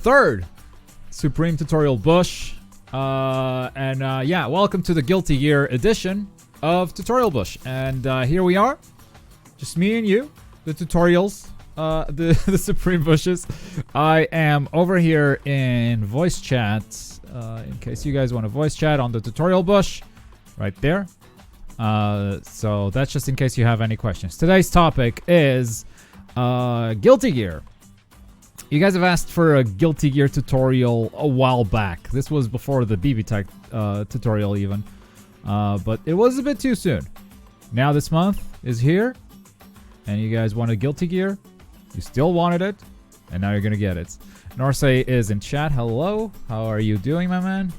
third Supreme Tutorial Bush. Yeah, welcome to the Guilty Gear edition of Tutorial Bush. And here we are, just me and you, the tutorials, the Supreme Bushes. I am over here in voice chat, in case you guys want to voice chat on the Tutorial Bush, right there. So that's just in case you have any questions. Today's topic is Guilty Gear. You guys have asked for a Guilty Gear tutorial a while back. This was before the BB Tech tutorial even. But it was a bit too soon. Now this month is here. And you guys wanted Guilty Gear. You still wanted it. And now you're going to get it. Norsay is in chat. Hello. How are you doing, my man?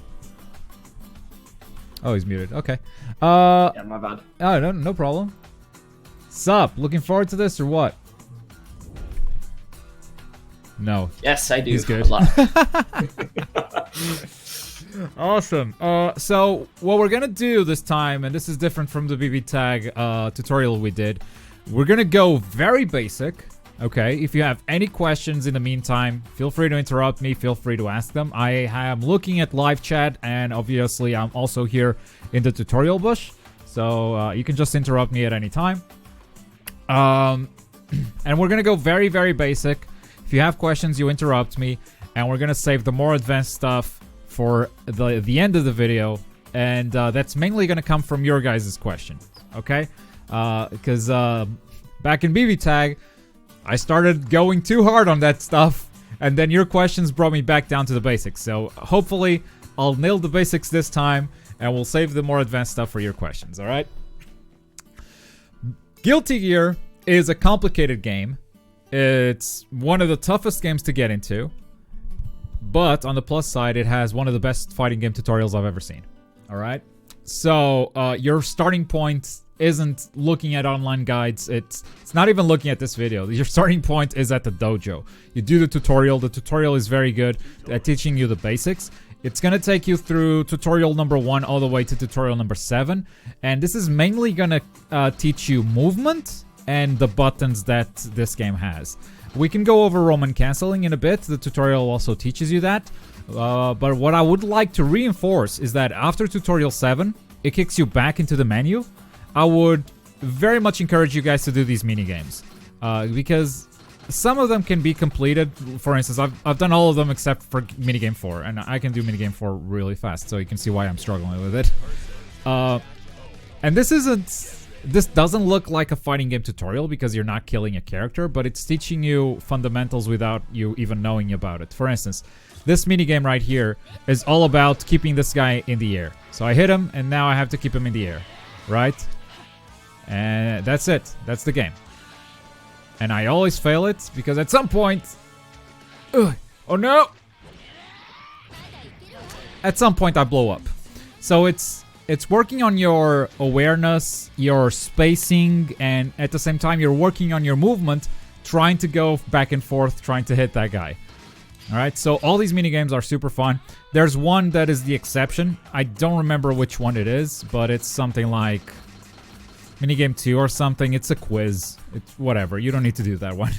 Oh, he's muted. Okay. Yeah, my bad. Oh, no problem. Sup? Looking forward to this or what? No. Yes, I do. He's good. A lot. Awesome. So what we're gonna do this time, and this is different from the BB Tag tutorial we did, we're gonna go very basic. Okay. If you have any questions in the meantime, feel free to interrupt me. Feel free to ask them. I am looking at live chat, and obviously I'm also here in the tutorial bush, so you can just interrupt me at any time. And we're gonna go very, very basic. If you have questions, you interrupt me, and we're gonna save the more advanced stuff for the end of the video, and that's mainly gonna come from your guys' questions, okay? Because back in BB Tag, I started going too hard on that stuff, and then your questions brought me back down to the basics. So hopefully, I'll nail the basics this time, and we'll save the more advanced stuff for your questions, all right? Guilty Gear is a complicated game. It's one of the toughest games to get into, but on the plus side, it has one of the best fighting game tutorials I've ever seen. All right, so your starting point isn't looking at online guides. It's not even looking at this video. Your starting point is at the dojo. You do the tutorial. The tutorial is very good at teaching you the basics. It's gonna take you through tutorial number 1 all the way to tutorial number 7, and this is mainly gonna teach you movement and the buttons that this game has. We can go over Roman canceling in a bit. The tutorial also teaches you that. But what I would like to reinforce is that after tutorial 7, it kicks you back into the menu. I would very much encourage you guys to do these mini games, because some of them can be completed. For instance, I've done all of them except for minigame 4, and I can do minigame 4 really fast, so you can see why I'm struggling with it. And this doesn't look like a fighting game tutorial because you're not killing a character, but it's teaching you fundamentals without you even knowing about it. For instance, this minigame right here is all about keeping this guy in the air. So I hit him, and now I have to keep him in the air, right? And that's it. That's the game. And I always fail it because at some point... oh no! At some point I blow up. So it's working on your awareness, your spacing, and at the same time you're working on your movement, trying to go back and forth, trying to hit that guy. Alright, so all these minigames are super fun. There's one that is the exception. I don't remember which one it is, but it's something like minigame 2 or something. It's a quiz. It's whatever. You don't need to do that one.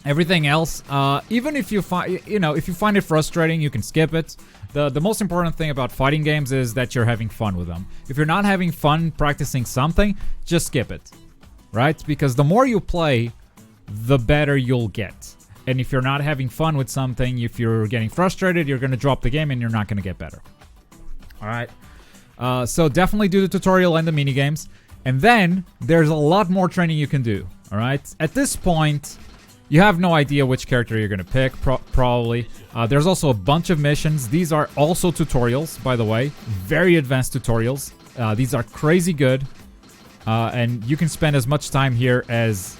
Everything else, even if you find it frustrating, you can skip it. The most important thing about fighting games is that you're having fun with them. If you're not having fun practicing something, just skip it, right? Because the more you play, the better you'll get. And if you're not having fun with something, if you're getting frustrated, you're going to drop the game and you're not going to get better. All right. So definitely do the tutorial and the mini games. And then there's a lot more training you can do. All right. At this point, you have no idea which character you're going to pick, probably. There's also a bunch of missions. These are also tutorials, by the way. Very advanced tutorials. These are crazy good. And you can spend as much time here as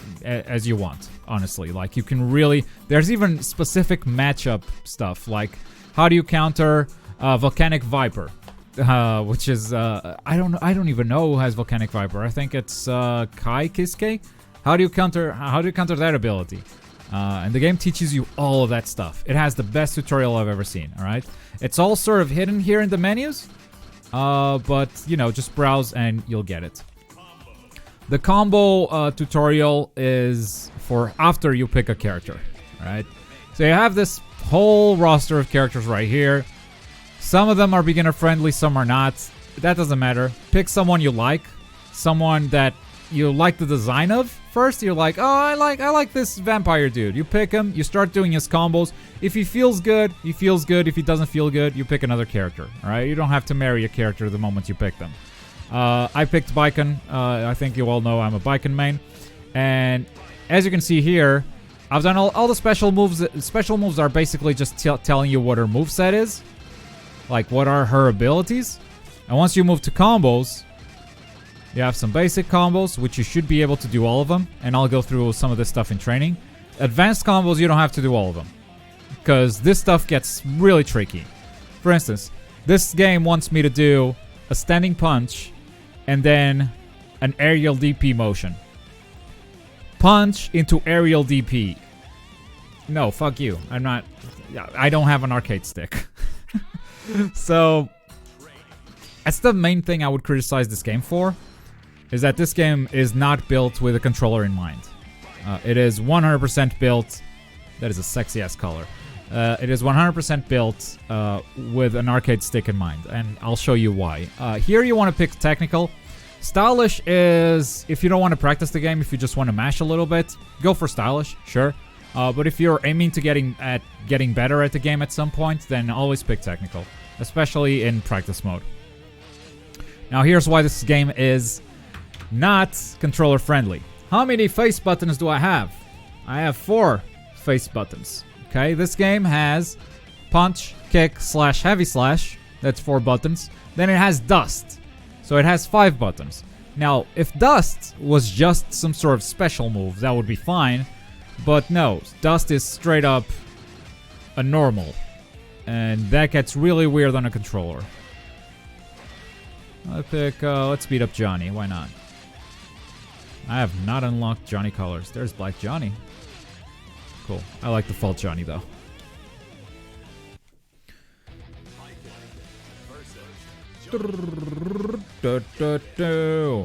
you want, honestly. Like, you can really... There's even specific matchup stuff, like how do you counter Volcanic Viper? Which is... I don't even know who has Volcanic Viper. I think it's Kai Kiske? How do you counter that ability? And the game teaches you all of that stuff. It has the best tutorial I've ever seen, alright? It's all sort of hidden here in the menus, but, you know, just browse and you'll get it. The combo tutorial is for after you pick a character, right? So you have this whole roster of characters right here. Some of them are beginner friendly, some are not. That doesn't matter. Pick someone you like, someone that you like the design of. First, you're like, oh, I like this vampire dude. You pick him, you start doing his combos. If he feels good, he feels good. If he doesn't feel good, you pick another character. All right, you don't have to marry a character the moment you pick them. I picked Baiken. I think you all know I'm a Baiken main, and as you can see here, I've done all the special moves. Special moves are basically just telling you what her moveset is, like what are her abilities. And once you move to combos, you have some basic combos, which you should be able to do all of them. And I'll go through some of this stuff in training. Advanced combos, you don't have to do all of them, because this stuff gets really tricky. For instance, this game wants me to do a standing punch and then an aerial DP motion. Punch into aerial DP. No, fuck you. I don't have an arcade stick. So, that's the main thing I would criticize this game for, is that this game is not built with a controller in mind. It is 100% built... That is a sexy-ass color. It is 100% built with an arcade stick in mind, and I'll show you why. Here you want to pick technical. Stylish is if you don't want to practice the game, if you just want to mash a little bit, go for stylish, sure. But if you're aiming to getting better at the game at some point, then always pick technical, especially in practice mode. Now here's why this game is not controller friendly. How many face buttons do I have? I have 4 face buttons. Okay, this game has punch, kick, slash, heavy slash. That's 4 buttons. Then it has dust. So it has 5 buttons. Now, if dust was just some sort of special move, that would be fine. But no, dust is straight up a normal. And that gets really weird on a controller. I pick, let's beat up Johnny. Why not? I have not unlocked Johnny colors. There's Black Johnny. Cool. I like default Johnny though.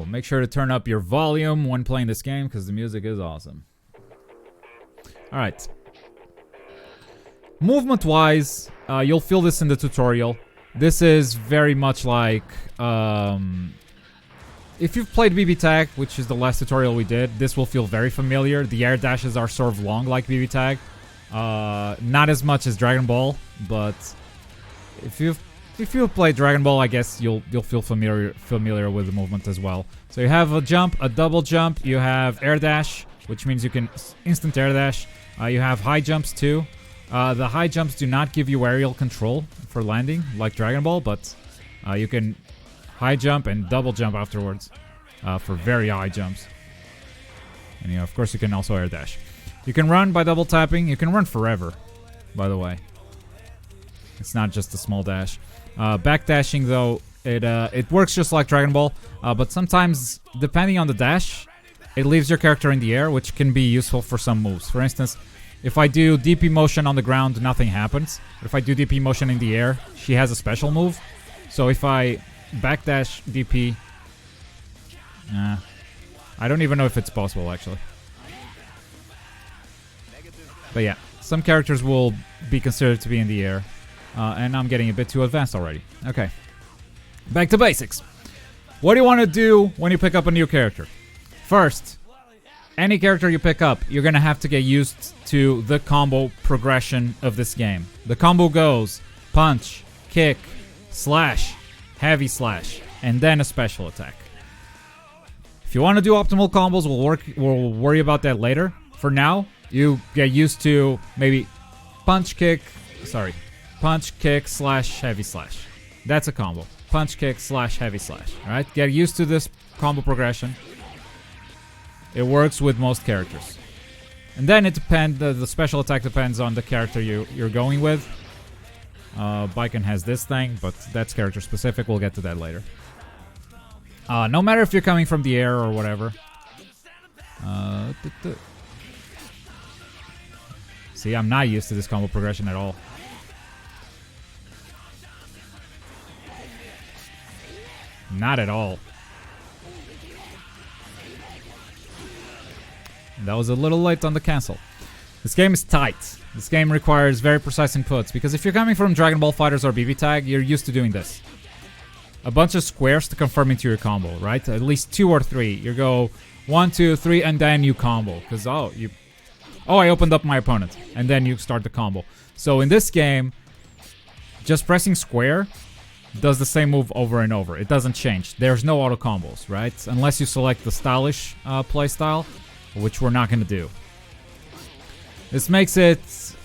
Make sure to turn up your volume when playing this game because the music is awesome. Alright. Movement wise, you'll feel this in the tutorial. This is very much like if you've played BB Tag, which is the last tutorial we did, this will feel very familiar. The air dashes are sort of long like BB Tag. Not as much as Dragon Ball, but if you've played Dragon Ball, I guess you'll feel familiar with the movement as well. So you have a jump, a double jump, you have air dash, which means you can instant air dash. You have high jumps too. The high jumps do not give you aerial control for landing like Dragon Ball, but you can high jump and double jump afterwards for very high jumps. And of course you can also air dash. You can run by double tapping. You can run forever, by the way. It's not just a small dash. Back dashing though, it works just like Dragon Ball, but sometimes depending on the dash, it leaves your character in the air, which can be useful for some moves. For instance, if I do DP motion on the ground, nothing happens. But if I do DP motion in the air, she has a special move. So if I backdash DP... I don't even know if it's possible, actually. But yeah, some characters will be considered to be in the air. And I'm getting a bit too advanced already. Okay. Back to basics. What do you want to do when you pick up a new character? First, any character you pick up, you're going to have to get used to the combo progression of this game. The combo goes punch, kick, slash, heavy slash, and then a special attack. If you want to do optimal combos, we'll worry about that later. For now, you get used to maybe punch, kick, slash, heavy slash. That's a combo. Punch, kick, slash, heavy slash. Alright? Get used to this combo progression. It works with most characters. And then it depends, the special attack depends on the character you're going with. Baiken has this thing, but that's character specific. We'll get to that later. No matter if you're coming from the air or whatever. See, I'm not used to this combo progression at all. Not at all. That was a little late on the cancel. This game is tight. This game requires very precise inputs, because if you're coming from Dragon Ball FighterZ or BB Tag, you're used to doing this. A bunch of squares to confirm into your combo, right? At least 2 or 3. You go 1, 2, 3, and then you combo. Because, oh, I opened up my opponent. And then you start the combo. So in this game, just pressing square does the same move over and over. It doesn't change. There's no auto combos, right? Unless you select the stylish playstyle, which we're not going to do. This makes it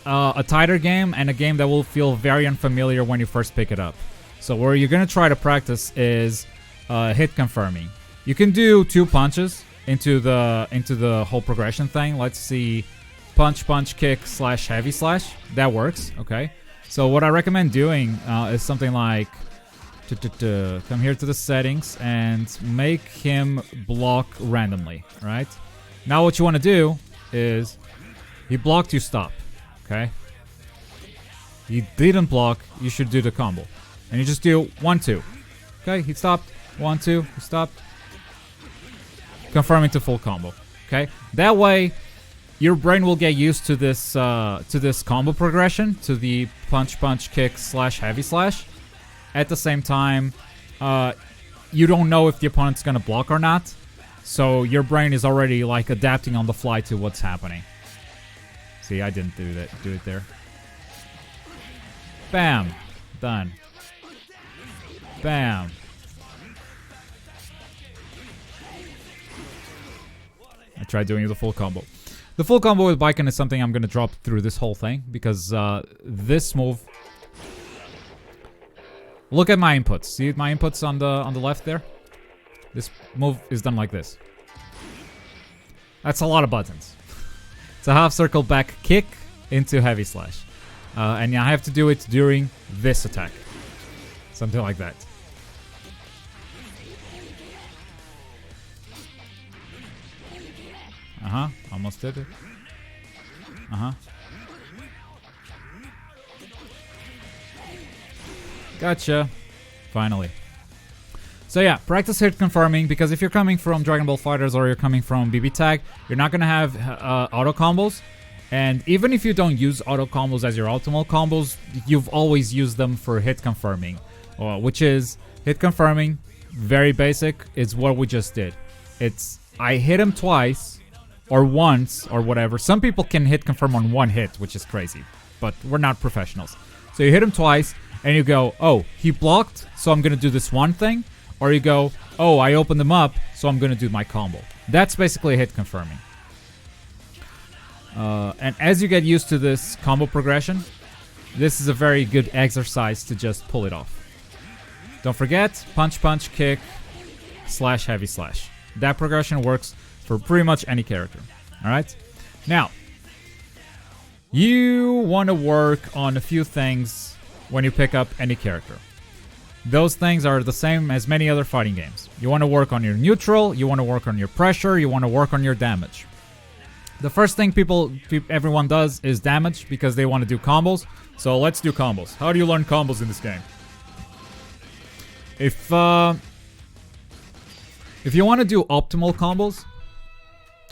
a tighter game and a game that will feel very unfamiliar when you first pick it up. So where you're going to try to practice is hit confirming. You can do 2 punches into the whole progression thing. Let's see, punch, punch, kick, slash, heavy slash. That works, okay? So what I recommend doing is something like come here to the settings and make him block randomly, right? Now what you want to do is he blocked, you stop, okay? He didn't block, you should do the combo. And you just do 1, 2. Okay, he stopped. 1, 2, he stopped. Confirming to full combo. Okay? That way, your brain will get used to this combo progression, to the punch, punch, kick, slash, heavy slash. At the same time, you don't know if the opponent's gonna block or not. So your brain is already like adapting on the fly to what's happening. See, I didn't do it there. Bam. Done. Bam. I tried doing the full combo. The full combo with Baiken is something I'm going to drop through this whole thing, because this move... Look at my inputs. See my inputs on the left there? This move is done like this. That's a lot of buttons. It's a half circle back kick into heavy slash. And I have to do it during this attack. Something like that. Almost did it. Gotcha. Finally. So yeah, practice hit confirming, because if you're coming from Dragon Ball FighterZ or you're coming from BB Tag, you're not gonna have auto combos. And even if you don't use auto combos as your optimal combos, you've always used them for hit confirming. Which is, hit confirming, very basic, is what we just did. It's, I hit him twice, or once, or whatever. Some people can hit confirm on 1 hit, which is crazy. But we're not professionals. So you hit him twice, and you go, oh, he blocked, so I'm gonna do this one thing. Or you go, oh, I opened him up, so I'm gonna do my combo. That's basically hit confirming. And as you get used to this combo progression, this is a very good exercise to just pull it off. Don't forget, punch, punch, kick, slash, heavy slash. That progression works for pretty much any character. Alright? Now, you want to work on a few things when you pick up any character. Those things are the same as many other fighting games. You want to work on your neutral, you want to work on your pressure, you want to work on your damage. The first thing everyone does is damage, because they want to do combos. So let's do combos. How do you learn combos in this game? If you want to do optimal combos,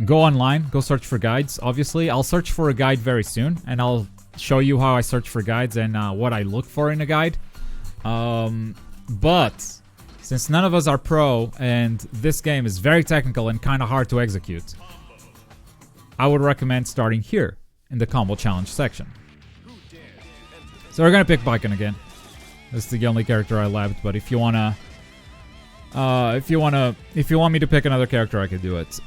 go online, go search for guides. Obviously, I'll search for a guide very soon, and I'll show you how I search for guides and what I look for in a guide. But since none of us are pro, and this game is very technical and kind of hard to execute, I would recommend starting here in the combo challenge section. So we're gonna pick Baiken again. This is the only character I labbed, but if you want me to pick another character, I could do it.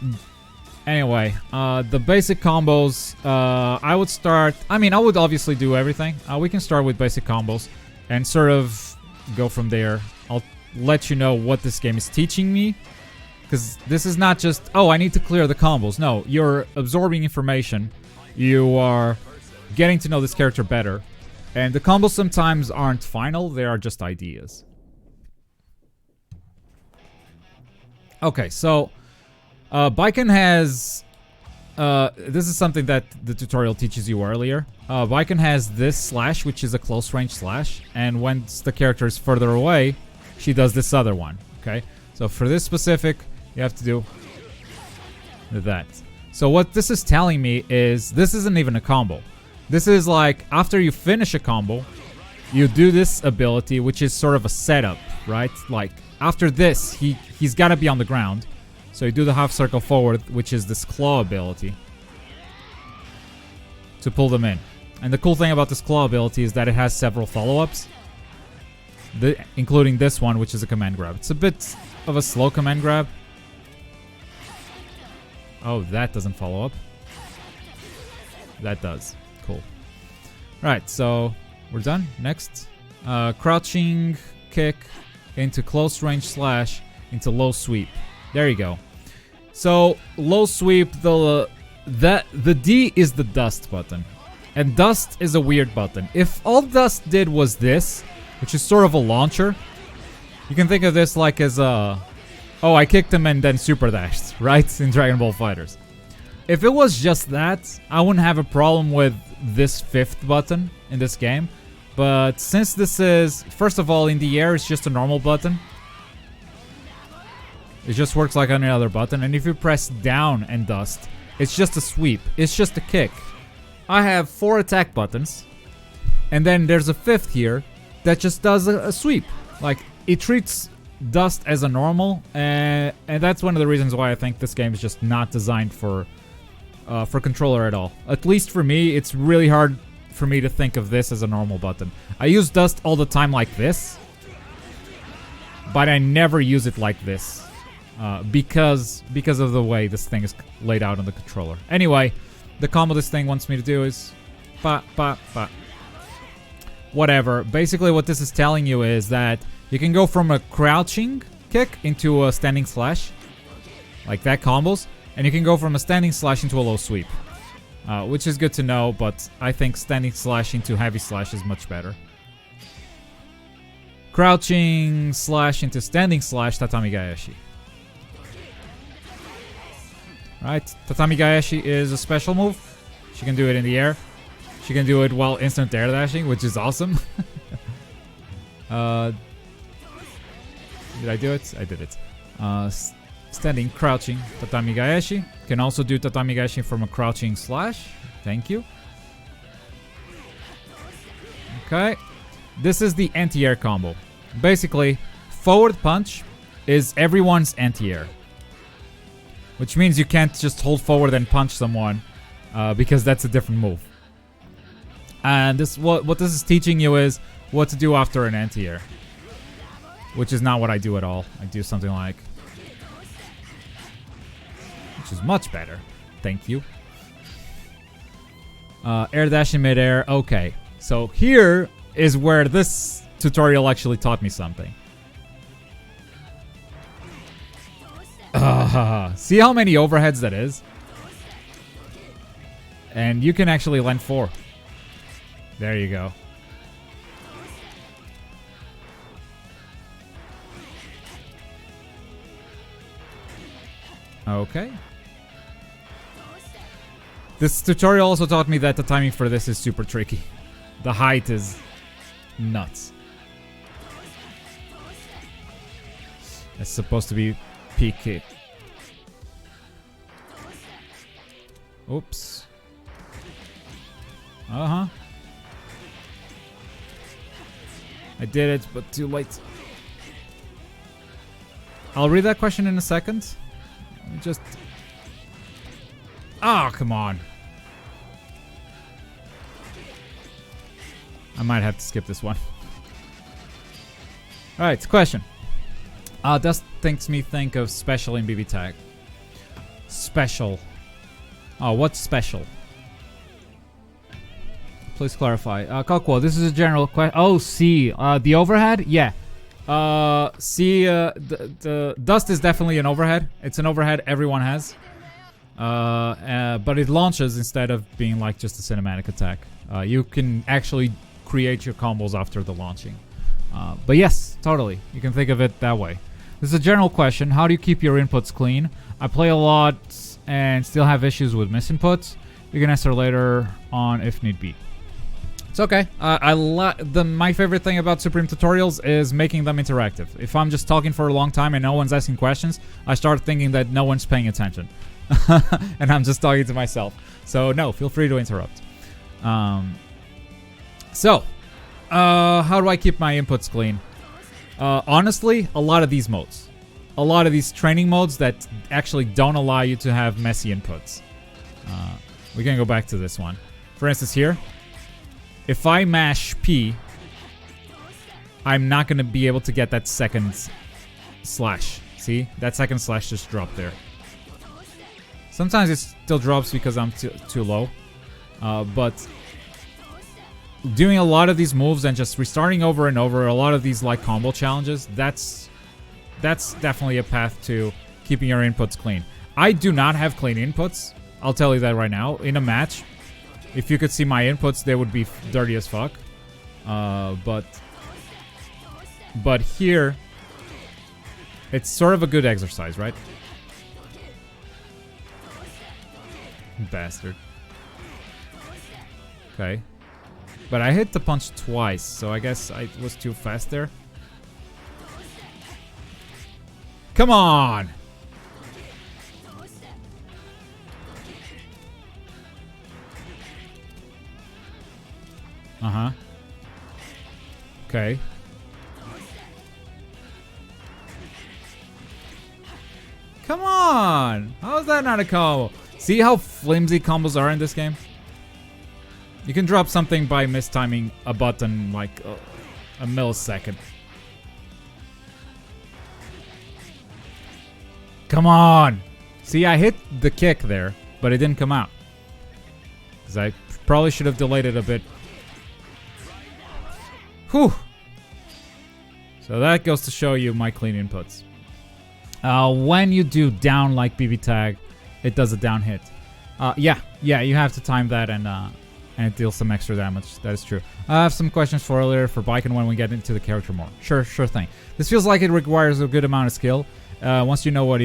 Anyway, the basic combos, I would obviously do everything. We can start with basic combos and sort of go from there. I'll let you know what this game is teaching me. Because this is not just, oh, I need to clear the combos. No, you're absorbing information. You are getting to know this character better. And the combos sometimes aren't final, they are just ideas. Okay, so Baiken has... this is something that the tutorial teaches you earlier. Baiken has this slash, which is a close range slash. And once the character is further away, she does this other one. Okay, so for this specific... You have to do that. So what this is telling me is this isn't even a combo. This is like after you finish a combo, you do this ability, which is sort of a setup, right? Like after this, he's got to be on the ground. So you do the half circle forward, which is this claw ability to pull them in. And the cool thing about this claw ability is that it has several follow-ups, including this one, which is a command grab. It's a bit of a slow command grab. Oh, that doesn't follow up. That does. Cool. Right, so we're done. Next. Crouching kick into close range slash into low sweep. There you go. So low sweep, the D is the dust button. And dust is a weird button. If all dust did was this, which is sort of a launcher, you can think of this like as a... Oh, I kicked him and then super dashed, right? In Dragon Ball FighterZ. If it was just that, I wouldn't have a problem with this fifth button in this game. But since this is, first of all, in the air, it's just a normal button. It just works like any other button. And if you press down and dust, it's just a sweep. It's just a kick. I have 4 attack buttons. And then there's a fifth here that just does a sweep. Like, it treats dust as a normal, and that's one of the reasons why I think this game is just not designed for controller at all. At least for me, it's really hard for me to think of this as a normal button. I use dust all the time like this, but I never use it like this because of the way this thing is laid out on the controller. Anyway, the combo this thing wants me to do is ba ba ba. Whatever. Basically, what this is telling you is that you can go from a crouching kick into a standing slash, like that combos, and you can go from a standing slash into a low sweep, which is good to know, but I think standing slash into heavy slash is much better. Crouching slash into standing slash Tatami Gaeshi. Right, Tatami Gaeshi is a special move. She can do it in the air. She can do it while instant air dashing, which is awesome. Did I do it? I did it. Standing, crouching, Tatami Gaeshi. Can also do Tatami Gaeshi from a crouching slash. Thank you. Okay. This is the anti-air combo. Basically, forward punch is everyone's anti-air. Which means you can't just hold forward and punch someone because that's a different move. And this what this is teaching you is what to do after an anti-air. Which is not what I do at all. I do something like... Which is much better. Thank you. Air dash in midair. Okay. So here is where this tutorial actually taught me something. See how many overheads that is? And you can actually land 4. There you go. Okay. This tutorial also taught me that the timing for this is super tricky. The height is nuts. It's supposed to be peak kick. Oops. Uh-huh. I did it, but too late. I'll read that question in a second. Just... Oh, come on. I might have to skip this one. Alright, question. Dust makes me think of special in BB Tag. Special. Oh, what's special? Please clarify. Kalkwa, this is a general question. Oh, C. The overhead? Yeah. C, the dust is definitely an overhead. It's an overhead everyone has. But it launches instead of being like just a cinematic attack. You can actually create your combos after the launching. But yes, totally. You can think of it that way. This is a general question. How do you keep your inputs clean? I play a lot and still have issues with misinputs. You can answer later on if need be. It's okay. My favorite thing about Supreme tutorials is making them interactive. If I'm just talking for a long time and no one's asking questions, I start thinking that no one's paying attention. And I'm just talking to myself. So no, feel free to interrupt. How do I keep my inputs clean? Honestly, a lot of these modes. A lot of these training modes that actually don't allow you to have messy inputs. We can go back to this one. For instance here, if I mash P, I'm not going to be able to get that second slash. See? That second slash just dropped there. Sometimes it still drops because I'm too low. But doing a lot of these moves and just restarting over and over, a lot of these like combo challenges, that's definitely a path to keeping your inputs clean. I do not have clean inputs. I'll tell you that right now. In a match, if you could see my inputs, they would be dirty as fuck. But here, it's sort of a good exercise, right? Bastard. Okay. But I hit the punch twice, so I guess I was too fast there. Come on! Uh-huh. Okay. Come on! How is that not a combo? See how flimsy combos are in this game? You can drop something by mistiming a button like a millisecond. Come on! See, I hit the kick there, but it didn't come out. Because I probably should have delayed it a bit. Whew! So that goes to show you my clean inputs. When you do down like BB tag, it does a down hit. Yeah, you have to time that and it deals some extra damage. That is true. I have some questions for earlier for Baiken when we get into the character more. Sure thing. This feels like it requires a good amount of skill. Once you know what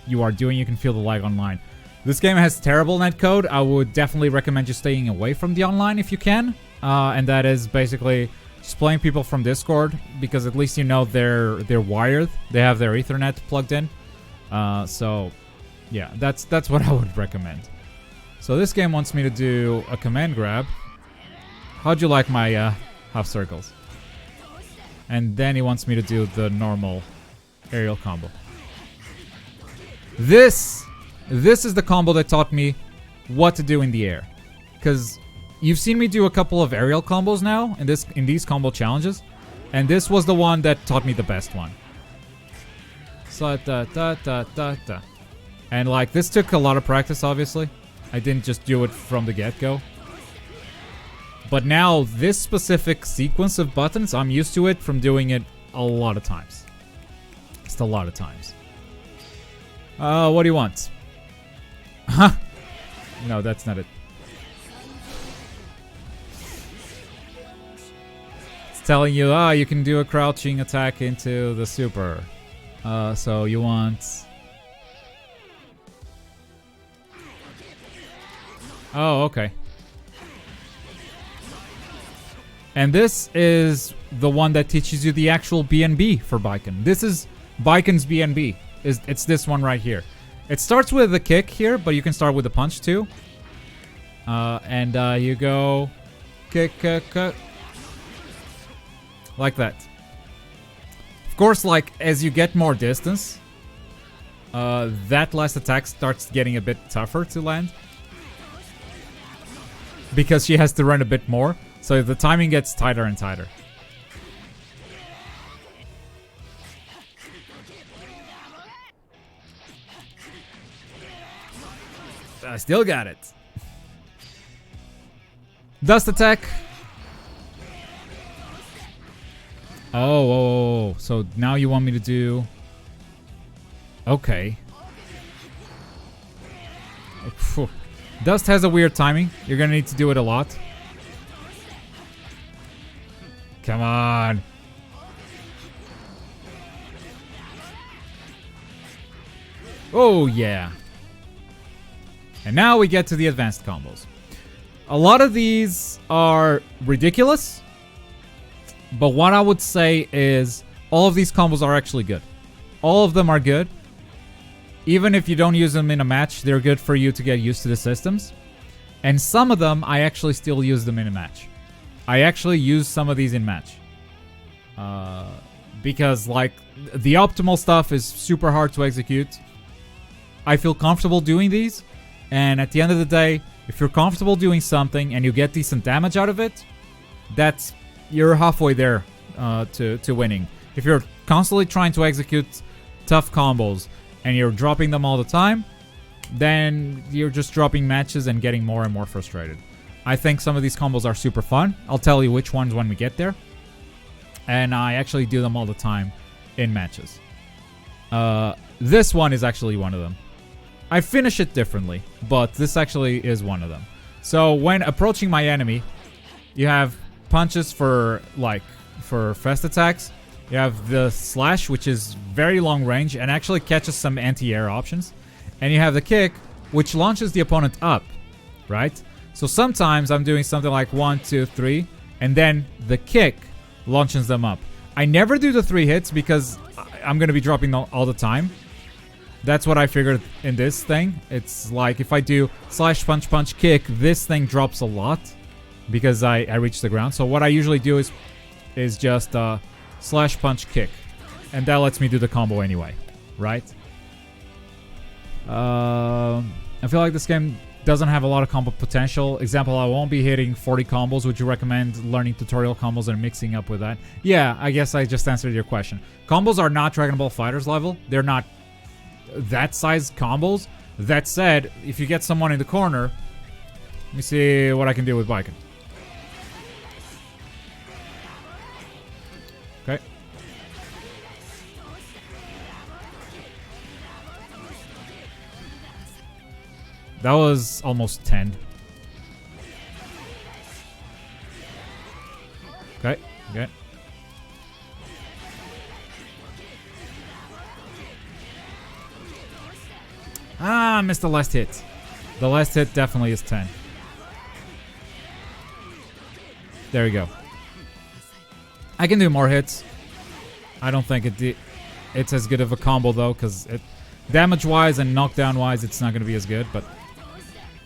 you are doing, you can feel the lag online. This game has terrible netcode. I would definitely recommend you staying away from the online if you can. And that is basically just playing people from Discord, because at least you know they're wired. They have their Ethernet plugged in. So yeah, that's what I would recommend. So this game wants me to do a command grab. How'd you like my half circles? And then he wants me to do the normal aerial combo. This is the combo that taught me what to do in the air. Because you've seen me do a couple of aerial combos now in these combo challenges. And this was the one that taught me the best one. So da. And like, this took a lot of practice, obviously. I didn't just do it from the get-go. But now, this specific sequence of buttons, I'm used to it from doing it a lot of times. Just a lot of times. What do you want? Huh? No, that's not it. It's telling you, you can do a crouching attack into the super. So you want... Oh, okay. And this is the one that teaches you the actual BNB for Baiken. This is Baiken's BNB. It's this one right here. It starts with the kick here, but you can start with the punch too. And you go kick. Like that. Of course, like, as you get more distance, that last attack starts getting a bit tougher to land. Because she has to run a bit more, so the timing gets tighter and tighter. I still got it. Dust attack. Oh, so now you want me to do... Okay. Phew. Dust has a weird timing. You're gonna need to do it a lot. Come on. Oh, yeah. And now we get to the advanced combos. A lot of these are ridiculous. But what I would say is all of these combos are actually good. All of them are good. even if you don't use them in a match, they're good for you to get used to the systems. And some of them, I actually still use them in a match. I actually use some of these in match. Because, like, the optimal stuff is super hard to execute. I feel comfortable doing these. And at the end of the day, if you're comfortable doing something and you get decent damage out of it, you're halfway there to winning. If you're constantly trying to execute tough combos and you're dropping them all the time, then you're just dropping matches and getting more and more frustrated. I think some of these combos are super fun. I'll tell you which ones when we get there. And I actually do them all the time in matches. This one is actually one of them. I finish it differently, but this actually is one of them. So when approaching my enemy, you have punches for fast attacks. You have the slash, which is very long range and actually catches some anti-air options. And you have the kick, which launches the opponent up, right? So sometimes I'm doing something like 1, 2, 3, and then the kick launches them up. I never do the 3 hits because I'm going to be dropping them all the time. That's what I figured in this thing. It's like if I do slash, punch, punch, kick, this thing drops a lot because I reach the ground. So what I usually do is just slash, punch, kick. And that lets me do the combo anyway, right? I feel like this game doesn't have a lot of combo potential. Example, I won't be hitting 40 combos. Would you recommend learning tutorial combos and mixing up with that? Yeah, I guess I just answered your question. Combos are not Dragon Ball FighterZ level. They're not that size combos. That said, if you get someone in the corner, let me see what I can do with Baiken. Okay. That was almost 10. Okay, okay. Ah, missed the last hit. The last hit definitely is 10. There we go. I can do more hits. I don't think it's as good of a combo though, because damage-wise and knockdown-wise, it's not going to be as good, but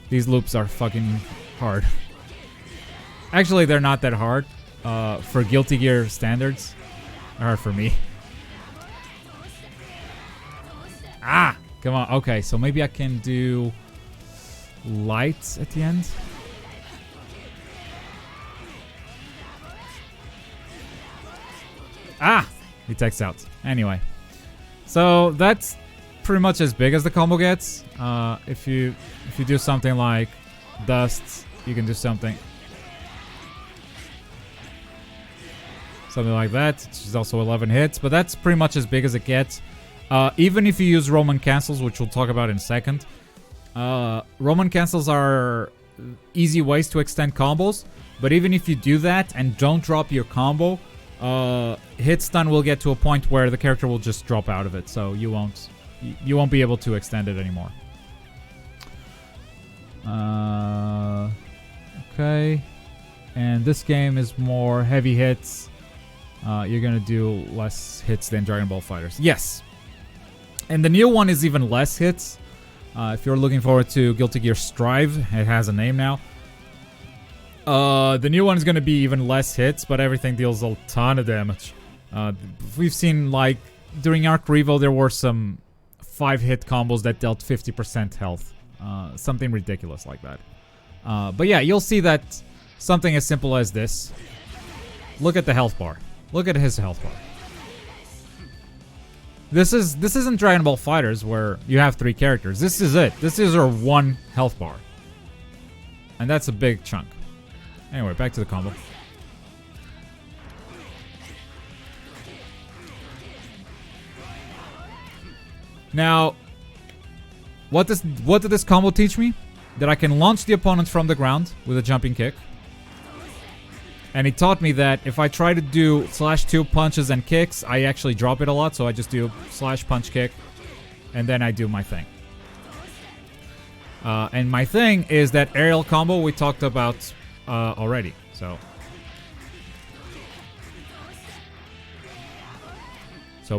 these loops are fucking hard. Actually, they're not that hard. For Guilty Gear standards, they're hard for me. Ah! Come on. Okay, so maybe I can do light at the end. Ah! He takes out. Anyway. So that's pretty much as big as the combo gets. If you do something like dust, you can do something like that, which is also 11 hits, but that's pretty much as big as it gets. Even if you use Roman cancels, which we'll talk about in a second, Roman cancels are easy ways to extend combos, but even if you do that and don't drop your combo, hit stun will get to a point where the character will just drop out of it, so you won't be able to extend it anymore. Okay, and this game is more heavy hits. You're gonna do less hits than Dragon Ball FighterZ. Yes. And the new one is even less hits. If you're looking forward to Guilty Gear Strive, it has a name now. The new one is going to be even less hits, but everything deals a ton of damage. We've seen, like, during Arc Revo, there were some 5-hit combos that dealt 50% health. Something ridiculous like that. But yeah, you'll see that something as simple as this. Look at the health bar. Look at his health bar. This isn't Dragon Ball FighterZ where you have 3 characters. This is it. This is our 1 health bar. And that's a big chunk. Anyway, back to the combo. Now, what did this combo teach me? That I can launch the opponent from the ground with a jumping kick. And he taught me that if I try to do /2 punches and kicks, I actually drop it a lot. So I just do / punch kick, and then I do my thing. And my thing is that aerial combo we talked about already. So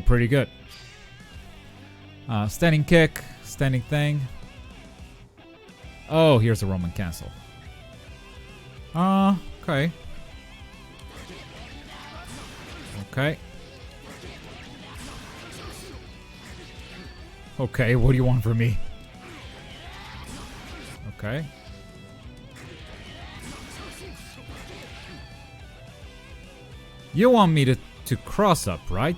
pretty good. Standing kick, standing thing. Oh, here's a Roman cancel. Okay. Okay. Okay, what do you want from me? Okay. You want me to cross up, right?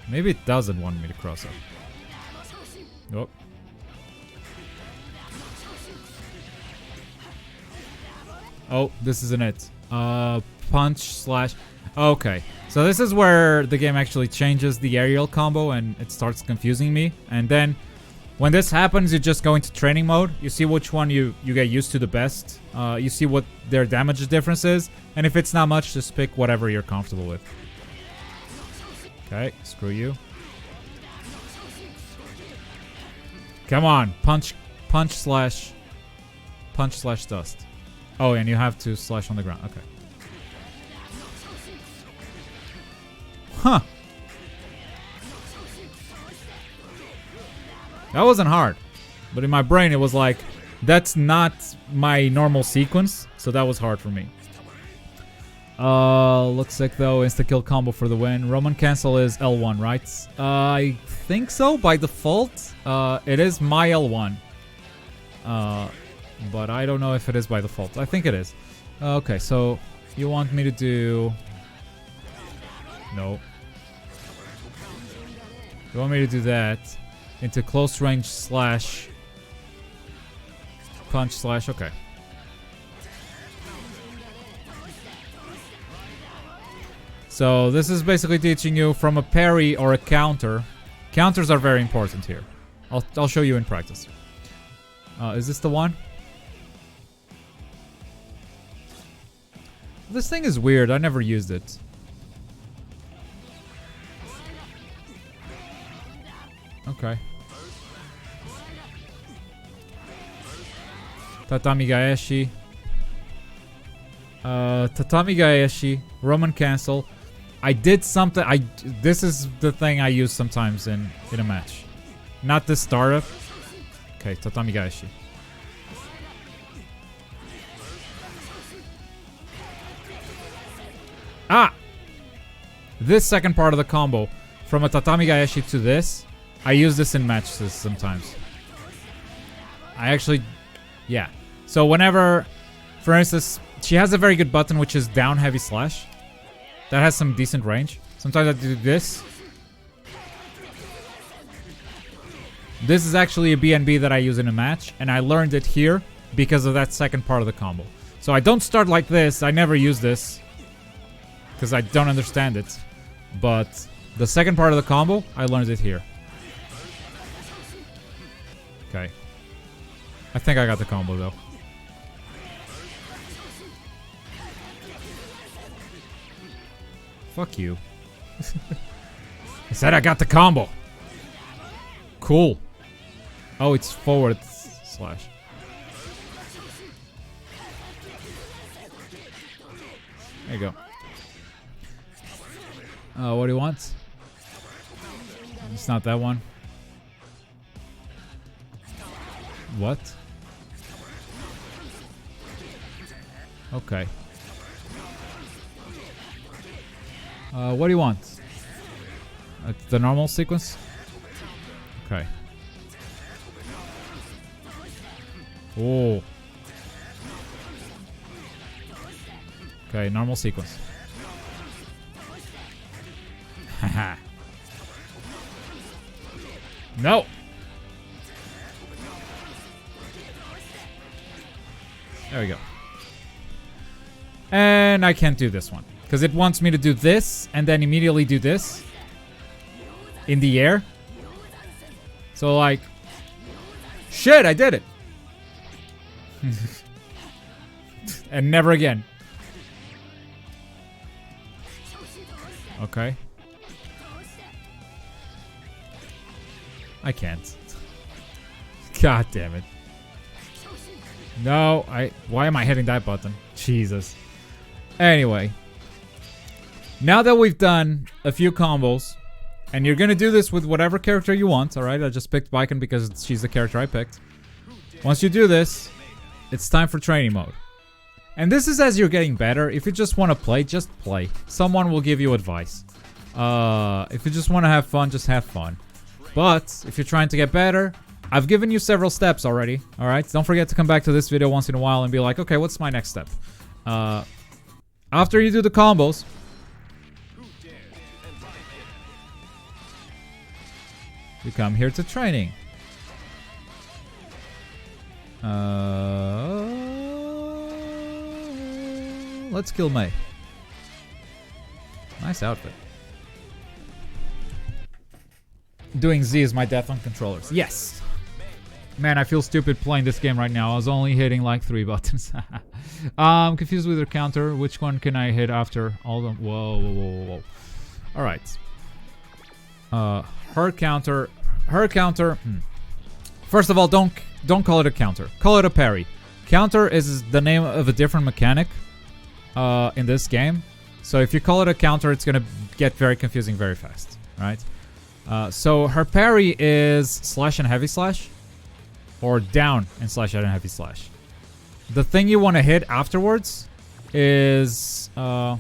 Maybe it doesn't want me to cross up. Nope. Oh, this isn't it. Punch slash... Okay, so this is where the game actually changes the aerial combo and it starts confusing me. And then when this happens, you just go into training mode. You see which one you get used to the best. You see what their damage difference is. And if it's not much, just pick whatever you're comfortable with. Okay, screw you. Come on, punch slash dust. Oh, and you have to slash on the ground. Okay. Huh. That wasn't hard. But in my brain it was like, that's not my normal sequence, so that was hard for me. Looks like though insta-kill combo for the win. Roman cancel is L1, right? I think so by default. It is my L1. But I don't know if it is by default. I think it is. Okay, so you want me to do... No. You want me to do that into close range slash punch slash... Okay. So this is basically teaching you from a parry or a counter. Counters are very important here. I'll show you in practice. Is this the one? This thing is weird. I never used it. Okay. Tatami Gaeshi. Tatami Gaeshi. Roman cancel. I did something. This is the thing I use sometimes in a match. Not this startup. Okay, Tatami Gaeshi. Ah! This second part of the combo, from a Tatami Gaeshi to this, I use this in matches sometimes. I actually... Yeah. So whenever, for instance, she has a very good button which is down heavy slash. That has some decent range. Sometimes I do this. This is actually a BNB that I use in a match, and I learned it here because of that second part of the combo. So I don't start like this. I never use this because I don't understand it. But the second part of the combo, I learned it here. Okay. I think I got the combo though. Fuck you. I said I got the combo. Cool. Oh, it's forward slash. There you go. What do you want? It's not that one. What? Okay. What do you want? The normal sequence? Okay. Oh. Okay, normal sequence. Haha. No! There we go. And I can't do this one. Because it wants me to do this and then immediately do this. In the air. So like... Shit, I did it! And never again. Okay. I can't. God damn it. No, why am I hitting that button? Jesus. Anyway, now that we've done a few combos, and you're gonna do this with whatever character you want, alright? I just picked Baiken because she's the character I picked. Once you do this, it's time for training mode. And this is as you're getting better. If you just want to play, just play. Someone will give you advice. If you just want to have fun, just have fun. But if you're trying to get better, I've given you several steps already. Alright, don't forget to come back to this video once in a while and be like, okay, what's my next step? After you do the combos, you come here to training. Let's kill Mei. Nice outfit. Doing Z is my death on controllers. Yes! Man, I feel stupid playing this game right now. I was only hitting like 3 buttons. I'm confused with her counter. Which one can I hit after all them? Whoa, whoa, whoa, whoa. Alright. Her counter. Her counter. First of all, don't call it a counter. Call it a parry. Counter is the name of a different mechanic in this game. So if you call it a counter, it's gonna get very confusing very fast, right? So her parry is slash and heavy slash, or down and slash and heavy slash. The thing you want to hit afterwards is the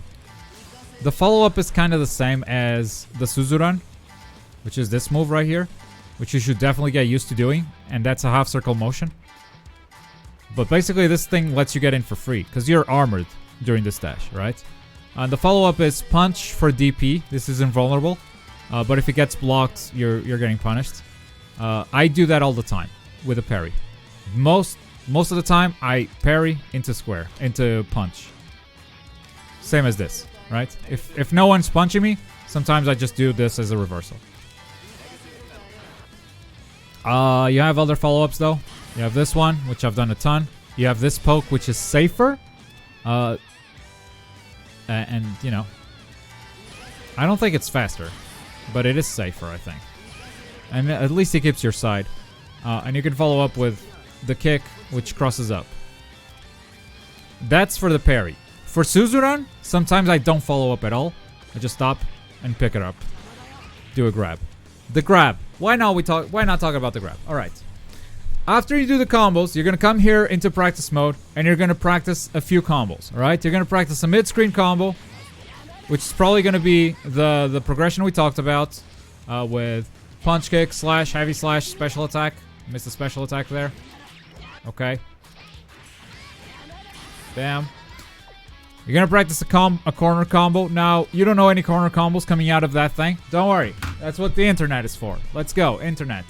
follow-up is kind of the same as the Suzuran, which is this move right here, which you should definitely get used to doing, and that's a half circle motion. But basically this thing lets you get in for free, because you're armored during this dash, right? And the follow-up is punch for DP. This is invulnerable, but if it gets blocked, you're getting punished. I do that all the time with a parry. Most of the time, I parry into square, into punch. Same as this, right? If no one's punching me, sometimes I just do this as a reversal. You have other follow-ups though. You have this one, which I've done a ton. You have this poke, which is safer. And, you know, I don't think it's faster, but it is safer, I think. And at least it keeps your side. And you can follow up with the kick, which crosses up. That's for the parry. For Suzuran, sometimes I don't follow up at all. I just stop and pick it up. Do a grab. The grab. Why not talk about the grab? Alright. After you do the combos, you're going to come here into practice mode, and you're going to practice a few combos, alright? You're going to practice a mid-screen combo, which is probably going to be the progression we talked about, with punch kick, slash, heavy slash, special attack. Missed the special attack there. Okay. Bam. You're going to practice a corner combo. Now, you don't know any corner combos coming out of that thing. Don't worry. That's what the internet is for. Let's go, internet.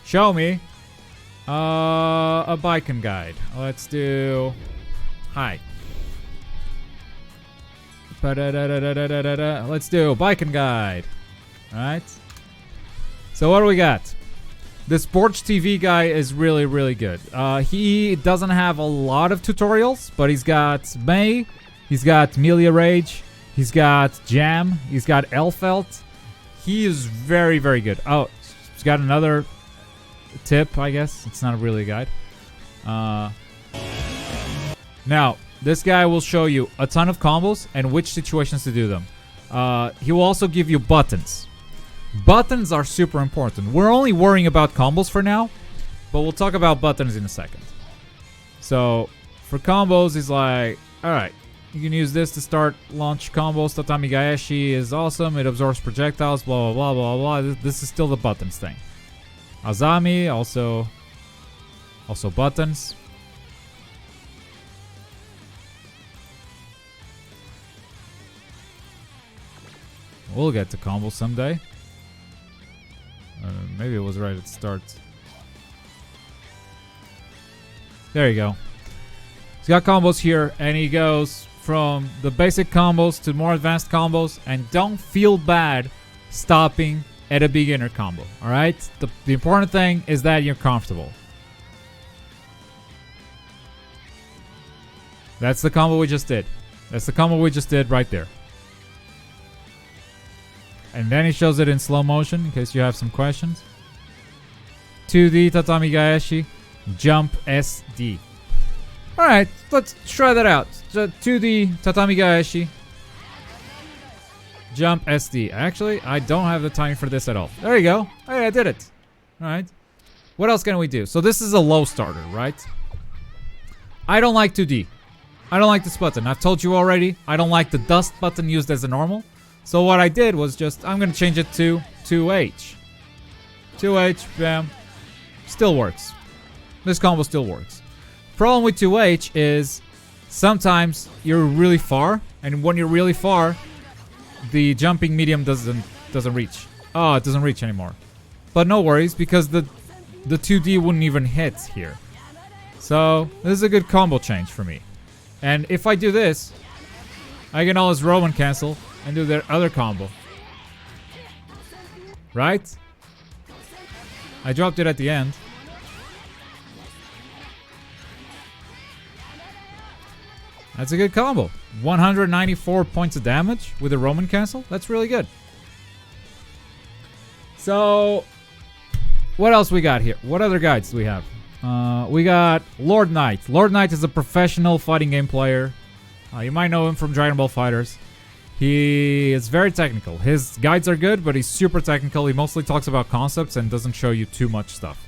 Show me a Baiken guide. Let's do... Hi. Let's do Baiken guide. Alright. So what do we got? This Borch TV guy is really, really good. He doesn't have a lot of tutorials, but he's got Mei, he's got Melia Rage, he's got Jam, he's got Elfelt. He is very, very good. Oh, he's got another tip, I guess. It's not really a guide. Now, this guy will show you a ton of combos and which situations to do them. He will also give you buttons. Buttons are super important. We're only worrying about combos for now, but we'll talk about buttons in a second. So, for combos, he's like, alright, you can use this to start launch combos. Tatami Gaeshi is awesome. It absorbs projectiles, blah, blah, blah, blah, blah. This is still the buttons thing. Azami, also buttons. We'll get to combos someday. Maybe it was right at the start. There you go. He's got combos here, and he goes from the basic combos to more advanced combos, and don't feel bad stopping at a beginner combo, alright? The important thing is that you're comfortable. That's the combo we just did. That's the combo we just did right there. And then he shows it in slow motion, in case you have some questions. 2D Tatami Gaeshi, jump SD. Alright, let's try that out. 2D Tatami Gaeshi. Jump SD. Actually, I don't have the timing for this at all. There you go. Hey, I did it. Alright. What else can we do? So this is a low starter, right? I don't like 2D. I don't like this button. I've told you already. I don't like the dust button used as a normal. So what I did was just, I'm going to change it to 2H. 2H, bam. Still works. This combo still works. Problem with 2H is sometimes you're really far, and when you're really far, the jumping medium doesn't reach. Oh, it doesn't reach anymore. But no worries, because the 2D wouldn't even hit here. So this is a good combo change for me. And if I do this, I can always Roman cancel and do their other combo. Right? I dropped it at the end. That's a good combo. 194 points of damage with a Roman cancel. That's really good. So, what else we got here? What other guides do we have? We got Lord Knight. Lord Knight is a professional fighting game player. You might know him from Dragon Ball FighterZ. He is very technical. His guides are good, but he's super technical. He mostly talks about concepts and doesn't show you too much stuff.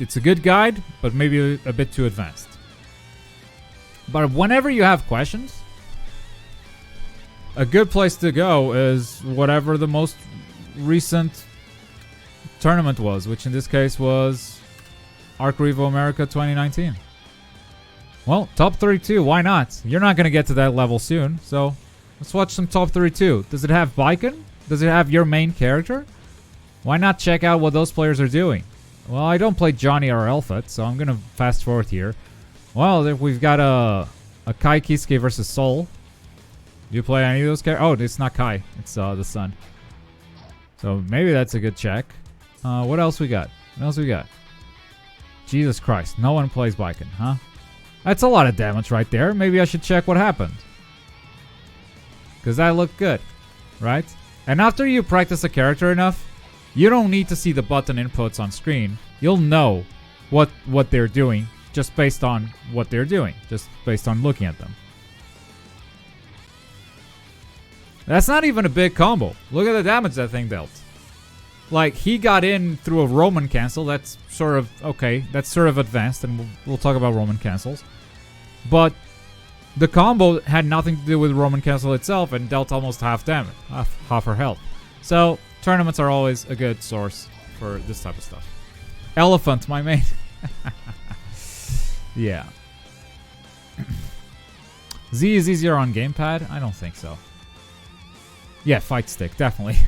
It's a good guide, but maybe a bit too advanced. But whenever you have questions, a good place to go is whatever the most recent tournament was, which in this case was Arc Revo America 2019. Well, top 32, why not? You're not going to get to that level soon, so let's watch some top 32. Does it have Baiken? Does it have your main character? Why not check out what those players are doing? Well, I don't play Johnny or Elfet, so I'm going to fast forward here. Well, we've got a Kai Kisuke versus Sol. Do you play any of those characters? Oh, it's not Kai. It's the son. So maybe that's a good check. What else we got? What else we got? Jesus Christ. No one plays Baiken, huh? That's a lot of damage right there. Maybe I should check what happened. Because that looked good, right? And after you practice a character enough, you don't need to see the button inputs on screen. You'll know what they're doing just based on what they're doing. Just based on looking at them. That's not even a big combo. Look at the damage that thing dealt. Like, he got in through a Roman cancel. That's sort of, okay, that's sort of advanced, and we'll talk about Roman cancels. But the combo had nothing to do with Roman cancel itself and dealt almost half damage, half her health. So, tournaments are always a good source for this type of stuff. Elephant, my main. Yeah. Z is easier on gamepad? I don't think so. Yeah, fight stick, definitely.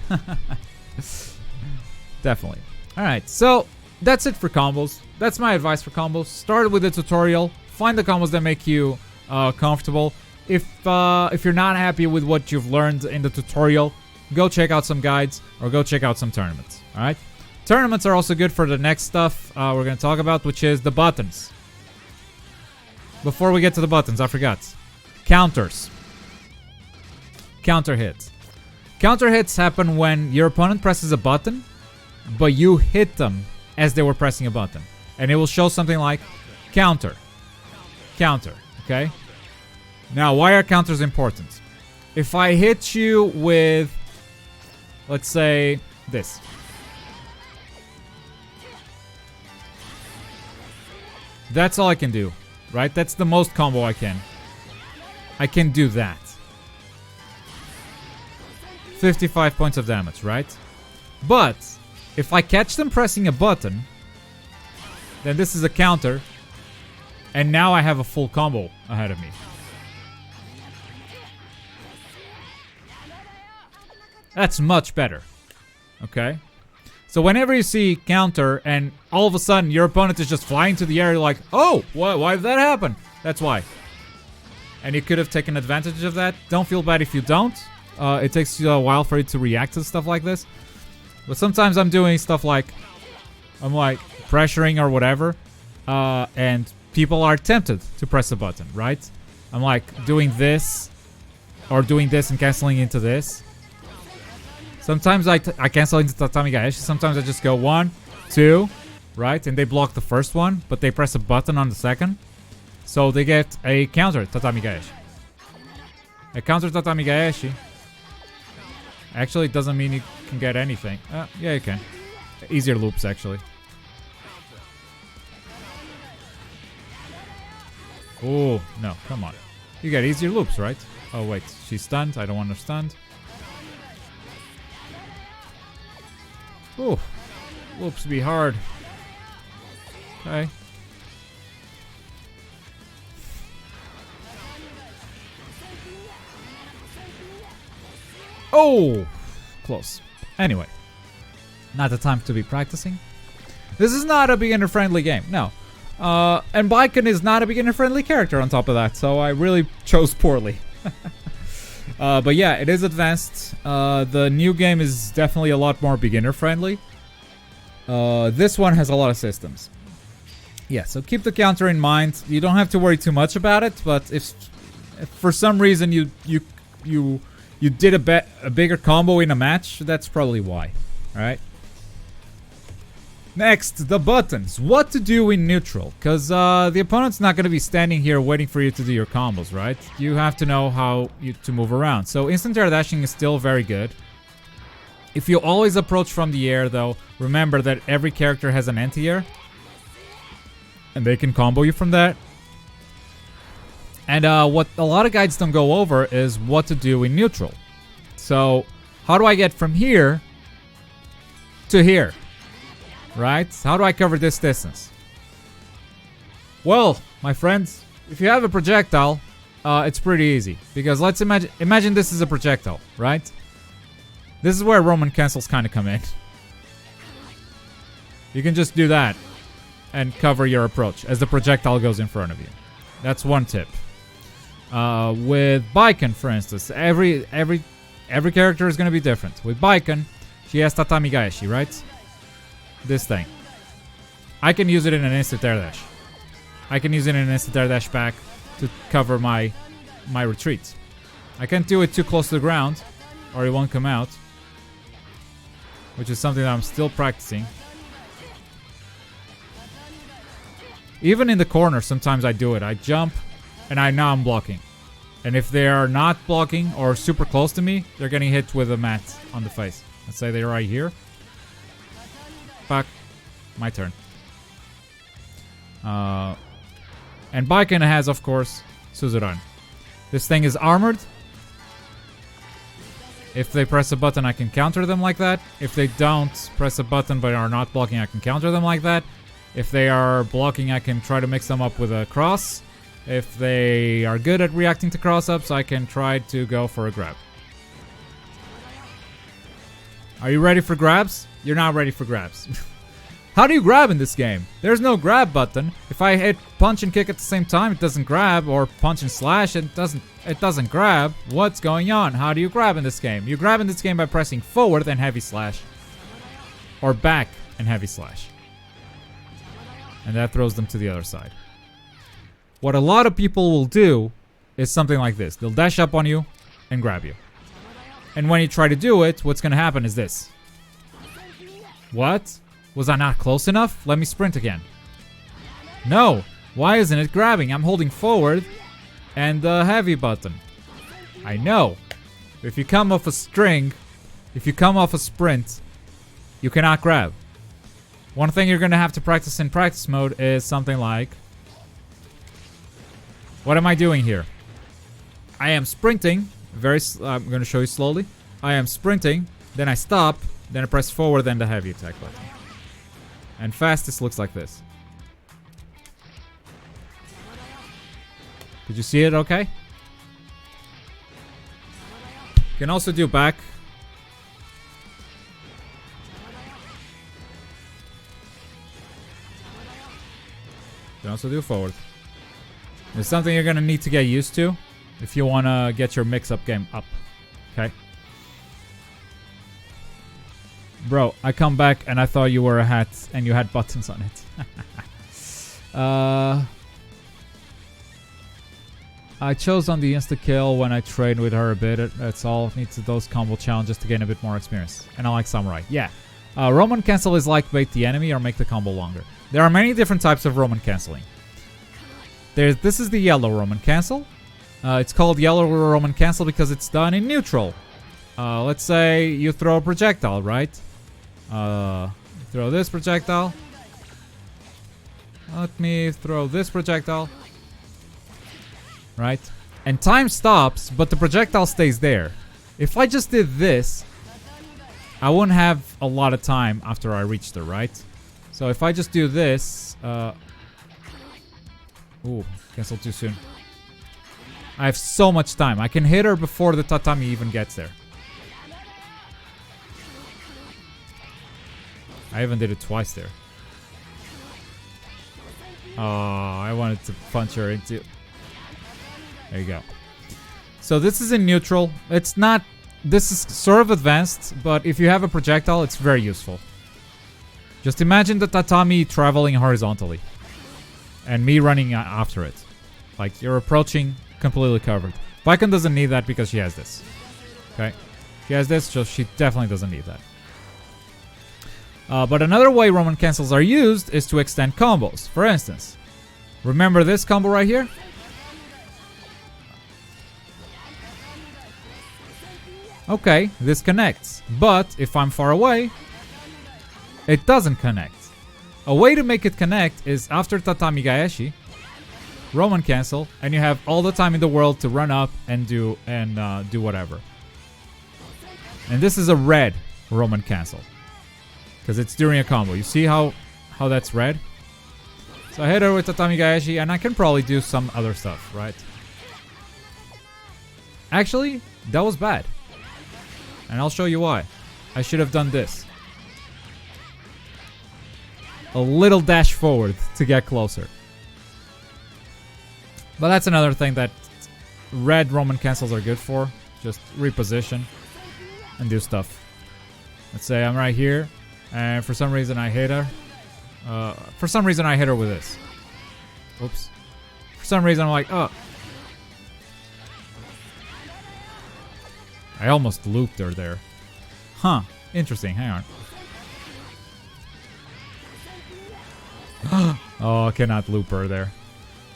Definitely. Alright, so that's it for combos. That's my advice for combos. Start with a tutorial. Find the combos that make you comfortable. If you're not happy with what you've learned in the tutorial, go check out some guides or go check out some tournaments. Alright? Tournaments are also good for the next stuff we're going to talk about, which is the buttons. Before we get to the buttons, I forgot. Counters. Counter hits. Counter hits happen when your opponent presses a button, but you hit them as they were pressing a button. And it will show something like counter. Counter. Okay? Now, why are counters important? If I hit you with, let's say, this. That's all I can do. Right? That's the most combo I can. I can do that. 55 points of damage, right? But if I catch them pressing a button, then this is a counter, and now I have a full combo ahead of me. That's much better. Okay? So whenever you see counter and all of a sudden your opponent is just flying to the air, you're like, oh, why did that happen? That's why. And you could have taken advantage of that. Don't feel bad if you don't. It takes you a while for you to react to stuff like this. But sometimes I'm doing stuff like, I'm like pressuring or whatever. And people are tempted to press a button, right? I'm like doing this or doing this and canceling into this. Sometimes I cancel into Tatami Gaeshi. Sometimes I just go 1, 2, right? And they block the first one, but they press a button on the second. So they get a counter Tatami Gaeshi. A counter Tatami Gaeshi. Actually, it doesn't mean you can get anything. Yeah, you can. Easier loops, actually. Oh, no, come on. You get easier loops, right? Oh, wait. She's stunned. I don't want her stunned. Oh, loops be hard. Okay. Oh, close. Anyway, not the time to be practicing. This is not a beginner-friendly game, no. And Baiken is not a beginner-friendly character on top of that, so I really chose poorly. But yeah, it is advanced. The new game is definitely a lot more beginner-friendly. This one has a lot of systems. Yeah, so keep the counter in mind. You don't have to worry too much about it, but if for some reason you did a bigger combo in a match, that's probably why. Alright? Next, the buttons. What to do in neutral. Because the opponent's not going to be standing here waiting for you to do your combos, right? You have to know how to move around. So instant air dashing is still very good. If you always approach from the air, though, remember that every character has an anti-air. And they can combo you from that. And what a lot of guides don't go over is what to do in neutral. So, how do I get from here to here? Right? How do I cover this distance? Well, my friends, if you have a projectile, it's pretty easy. Because let's imagine this is a projectile, right? This is where Roman cancels kind of come in. You can just do that and cover your approach as the projectile goes in front of you. That's one tip. With Baiken, for instance, every character is going to be different. With Baiken, she has Tatami Gaeshi, right? This thing. I can use it in an instant air dash. I can use it in an instant air dash back to cover my retreat. I can't do it too close to the ground, or it won't come out. Which is something that I'm still practicing. Even in the corner, sometimes I do it. I jump, and I know I'm blocking. And if they are not blocking or super close to me, they're getting hit with a mat on the face. Let's say they're right here. Fuck. My turn. And Baiken has, of course, Suzerain. This thing is armored. If they press a button, I can counter them like that. If they don't press a button but are not blocking, I can counter them like that. If they are blocking, I can try to mix them up with a cross. If they are good at reacting to cross-ups, I can try to go for a grab. Are you ready for grabs? You're not ready for grabs. How do you grab in this game? There's no grab button. If I hit punch and kick at the same time, it doesn't grab, or punch and slash, it doesn't grab. What's going on? How do you grab in this game? You grab in this game by pressing forward and heavy slash. Or back and heavy slash. And that throws them to the other side. What a lot of people will do is something like this. They'll dash up on you and grab you. And when you try to do it, what's going to happen is this. What? Was I not close enough? Let me sprint again. No. Why isn't it grabbing? I'm holding forward and the heavy button. I know. If you come off a string, if you come off a sprint, you cannot grab. One thing you're going to have to practice in practice mode is something like... What am I doing here? I am sprinting. I'm going to show you slowly. I am sprinting, then I stop, then I press forward, then the heavy attack button. And fastest looks like this. Did you see it okay? You can also do back. You can also do forward. It's something you're going to need to get used to if you want to get your mix-up game up. Okay? Bro, I come back and I thought you were a hat and you had buttons on it. I chose on the insta-kill when I trained with her a bit. That's all. Needs those combo challenges to gain a bit more experience. And I like Samurai. Yeah. Roman cancel is like bait the enemy or make the combo longer. There are many different types of Roman canceling. This is the yellow Roman cancel. It's called yellow Roman cancel because it's done in neutral. Let's say you throw a projectile, right? Throw this projectile. Let me throw this projectile. Right? And time stops, but the projectile stays there. If I just did this, I wouldn't have a lot of time after I reached her, right? So if I just do this... Ooh, cancel too soon. I have so much time. I can hit her before the tatami even gets there. I even did it twice there. Oh, I wanted to punch her into... There you go. So this is in neutral. It's not... This is sort of advanced, but if you have a projectile, it's very useful. Just imagine the tatami traveling horizontally. And me running after it. Like, you're approaching completely covered. Vicon doesn't need that because she has this. Okay? She has this, so she definitely doesn't need that. But another way Roman cancels are used is to extend combos. For instance, remember this combo right here? Okay, this connects. But if I'm far away, it doesn't connect. A way to make it connect is after Tatami Gaeshi, Roman cancel, and you have all the time in the world to run up and do whatever. And this is a red Roman cancel. Because it's during a combo. You see how that's red? So I hit her with Tatami Gaeshi, and I can probably do some other stuff, right? Actually, that was bad. And I'll show you why. I should have done this. A little dash forward to get closer. But that's another thing that red Roman cancels are good for. Just reposition and do stuff. Let's say I'm right here, and for some reason I hit her. For some reason I hit her with this. Oops. For some reason I'm like, oh. I almost looped her there. Huh. Interesting. Hang on. Oh, I cannot loop her there.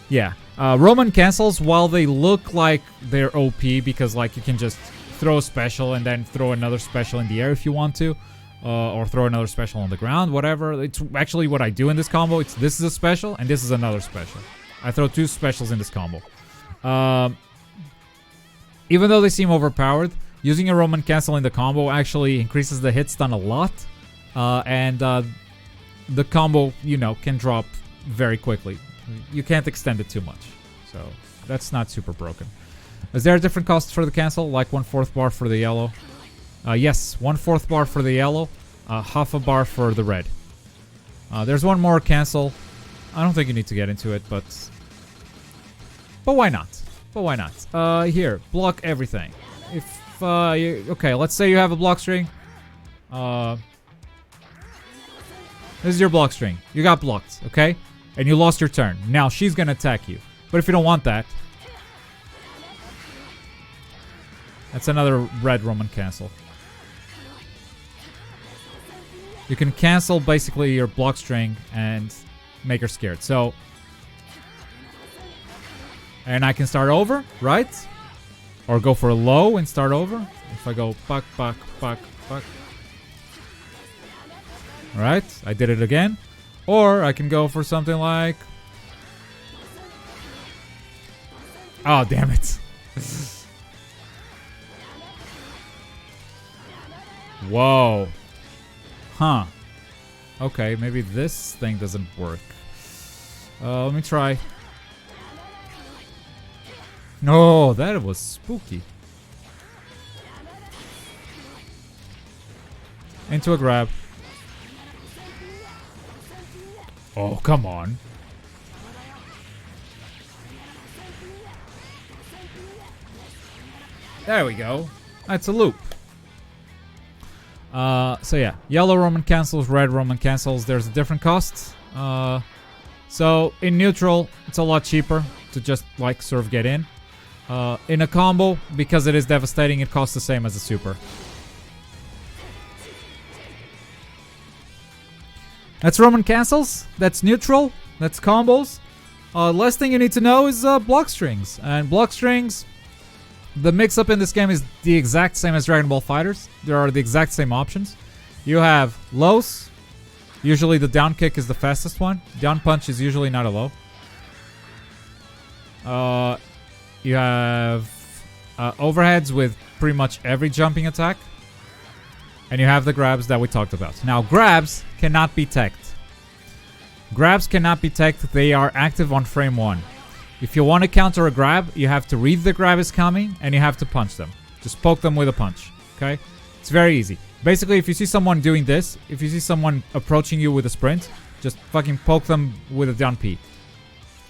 Yeah. Roman cancels, while they look like they're OP because like you can just throw a special and then throw another special in the air if you want to. Or throw another special on the ground, whatever. It's actually what I do in this combo. This is a special and this is another special. I throw two specials in this combo. Even though they seem overpowered, using a Roman cancel in the combo actually increases the hit stun a lot. And the combo, you know, can drop very quickly. You can't extend it too much. So that's not super broken. Is there a different cost for the cancel? Like 1/4 bar for the yellow? Yes, 1/4 bar for the yellow. Half a bar for the red. There's one more cancel. I don't think you need to get into it, but why not? But why not? Here, block everything. If okay, let's say you have a block string. This is your block string. You got blocked, okay? And you lost your turn. Now she's gonna attack you. But if you don't want that, that's another red Roman cancel. You can cancel basically your block string and make her scared. So, and I can start over, right? Or go for a low and start over. If I go buck, buck, buck, buck. Alright, I did it again. Or I can go for something like... Oh, damn it. Whoa. Huh. Okay, maybe this thing doesn't work. Let me try. No, that was spooky. Into a grab. Oh, come on. There we go. That's a loop. So yeah, yellow Roman cancels, red Roman cancels. There's a different cost. So in neutral, it's a lot cheaper to just like sort of get in. In a combo, because it is devastating, it costs the same as a super. That's Roman cancels. That's neutral. That's combos. Last thing you need to know is block strings. And block strings, the mix-up in this game is the exact same as Dragon Ball FighterZ. There are the exact same options. You have lows. Usually the down kick is the fastest one. Down punch is usually not a low. You have overheads with pretty much every jumping attack. And you have the grabs that we talked about. Now, grabs cannot be teched. Grabs cannot be teched. They are active on frame 1. If you want to counter a grab, you have to read the grab is coming and you have to punch them. Just poke them with a punch. Okay? It's very easy. Basically, if you see someone doing this, if you see someone approaching you with a sprint, just fucking poke them with a down P.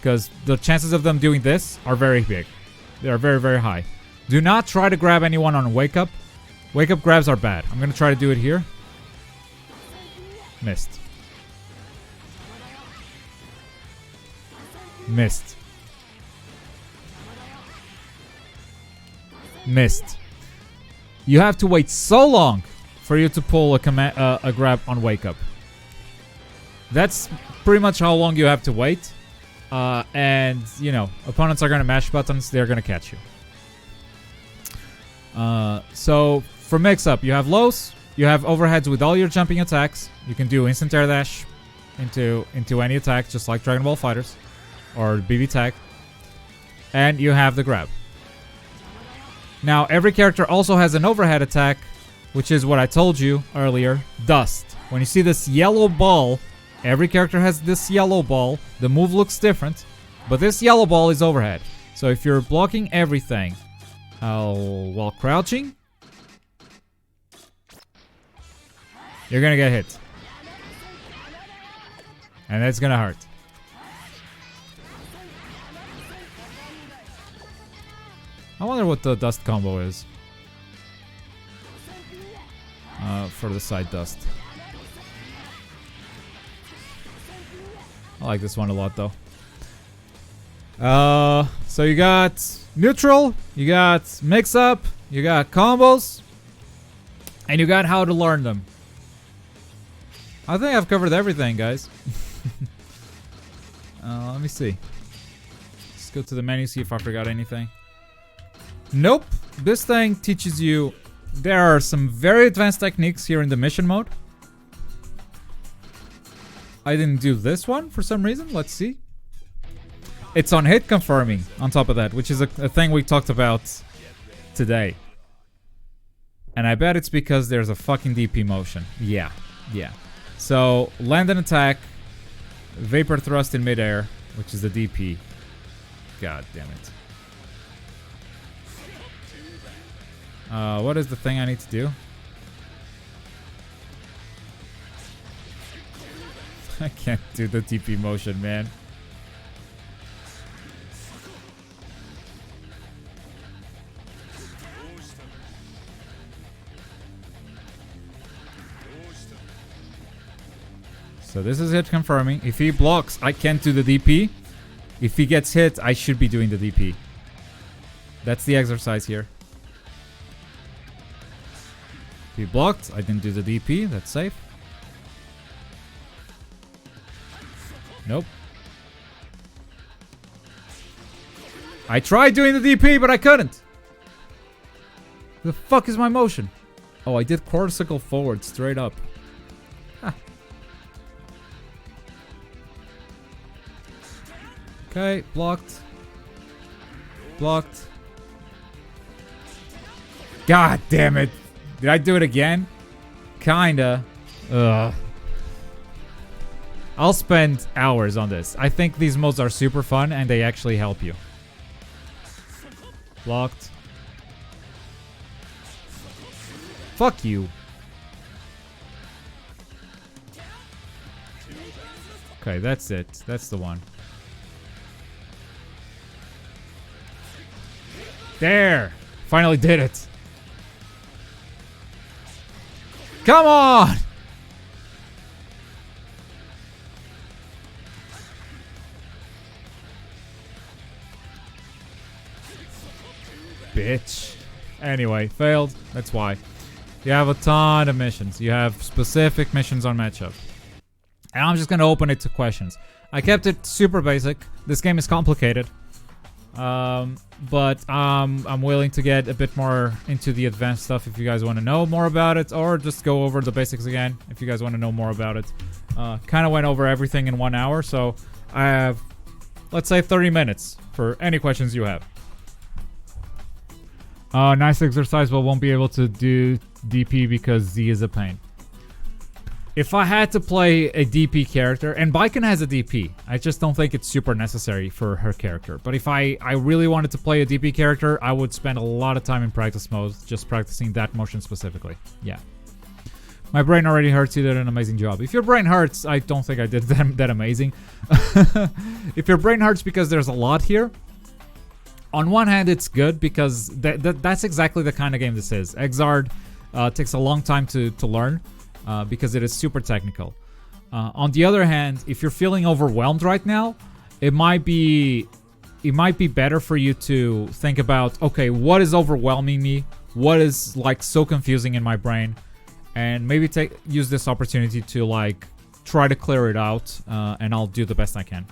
Because the chances of them doing this are very big. They are very, very high. Do not try to grab anyone on wake up. Wake up grabs are bad. I'm going to try to do it here. Missed. Missed. Missed. You have to wait so long for you to pull a grab on wake up. That's pretty much how long you have to wait. And, you know, opponents are going to mash buttons. They're going to catch you. So, for mix-up, you have lows. You have overheads with all your jumping attacks. You can do instant air dash into any attack, just like Dragon Ball FighterZ. Or BB tag. And you have the grab. Now, every character also has an overhead attack, which is what I told you earlier, Dust. When you see this yellow ball, every character has this yellow ball. The move looks different, but this yellow ball is overhead. So if you're blocking everything while crouching, you're gonna get hit. And that's gonna hurt. I wonder what the dust combo is. For the side dust. I like this one a lot though. So you got neutral, you got mix up, you got combos, and you got how to learn them. I think I've covered everything, guys. Let me see. Let's go to the menu, see if I forgot anything. Nope. This thing teaches you... There are some very advanced techniques here in the mission mode. I didn't do this one for some reason. Let's see. It's on hit confirming on top of that, which is a thing we talked about today. And I bet it's because there's a fucking DP motion. Yeah. Yeah. So, land an attack. Vapor thrust in midair, which is the DP. God damn it. What is the thing I need to do? I can't do the DP motion, man. So this is hit confirming. If he blocks, I can't do the DP. If he gets hit, I should be doing the DP. That's the exercise here. If he blocked, I didn't do the DP. That's safe. Nope. I tried doing the DP, but I couldn't. The fuck is my motion? Oh, I did quarter circle forward straight up. Huh. Okay, blocked. Blocked. God damn it. Did I do it again? Kinda. Ugh. I'll spend hours on this. I think these modes are super fun and they actually help you. Blocked. Fuck you. Okay, that's it. That's the one. There! Finally did it. Come on! Bitch. Anyway, failed. That's why. You have a ton of missions. You have specific missions on matchup. And I'm just gonna open it to questions. I kept it super basic. This game is complicated. But I'm willing to get a bit more into the advanced stuff if you guys want to know more about it, or just go over the basics again if you guys want to know more about it. Kind of went over everything in 1 hour, so I have, let's say, 30 minutes for any questions you have. Nice exercise, but won't be able to do DP because Z is a pain. If I had to play a DP character, and Baiken has a DP, I just don't think it's super necessary for her character. But if I really wanted to play a DP character, I would spend a lot of time in practice mode, just practicing that motion specifically. Yeah. My brain already hurts. You did an amazing job. If your brain hurts, I don't think I did that amazing. If your brain hurts because there's a lot here, on one hand, it's good because that's exactly the kind of game this is. Exard takes a long time to learn. Because it is super technical. On the other hand, if you're feeling overwhelmed right now, it might be better for you to think about, okay, what is overwhelming me? What is like so confusing in my brain? And maybe use this opportunity to like try to clear it out, and I'll do the best I can.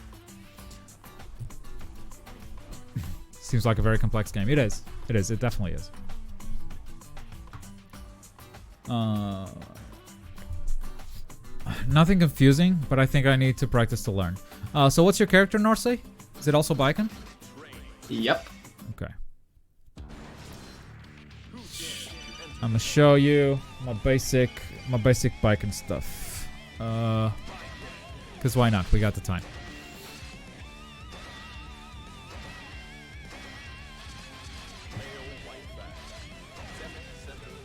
Seems like a very complex game. It is. It is. It definitely is. Nothing confusing, but I think I need to practice to learn. So what's your character, Norsei? Is it also Baiken? Yep. Okay. I'm gonna show you my basic Baiken stuff. Cause why not? We got the time.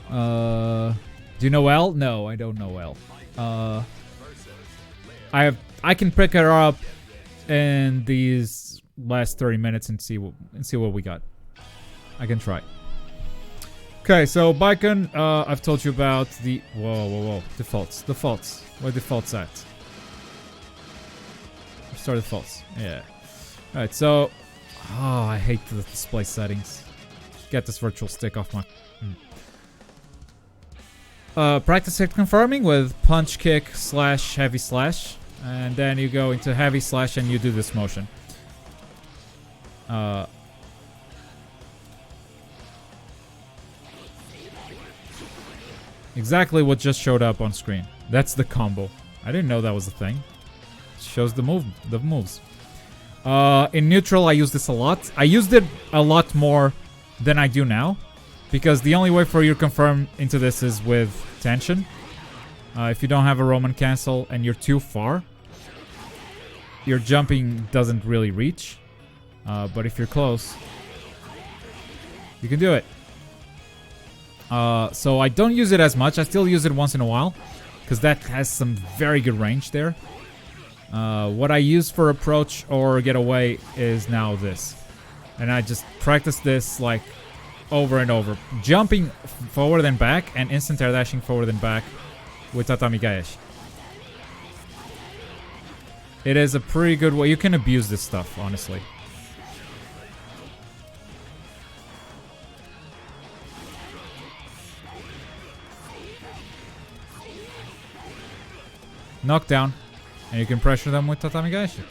Do you know Elle? No, I don't know Elle. I can pick her up in these last 30 minutes and see what we got. I can try. Okay, so Baiken, I've told you about the whoa defaults. Where defaults at? Restore defaults. Yeah. All right, so I hate the display settings. Get this virtual stick off my. Practice hit confirming with punch, kick, slash, heavy slash. And then you go into heavy slash and you do this motion. Exactly what just showed up on screen. That's the combo. I didn't know that was a thing. It shows the moves. In neutral, I use this a lot. I used it a lot more than I do now. Because the only way for you to confirm into this is with tension. If you don't have a Roman cancel and you're too far, your jumping doesn't really reach. But if you're close, you can do it. So I don't use it as much. I still use it once in a while. Because that has some very good range there. What I use for approach or get away is now this. And I just practice this like over and over. Jumping forward and back and instant air dashing forward and back with Tatami Gaeshi. It is a pretty good way. You can abuse this stuff, honestly. Knockdown. And you can pressure them with Tatami Gaeshi.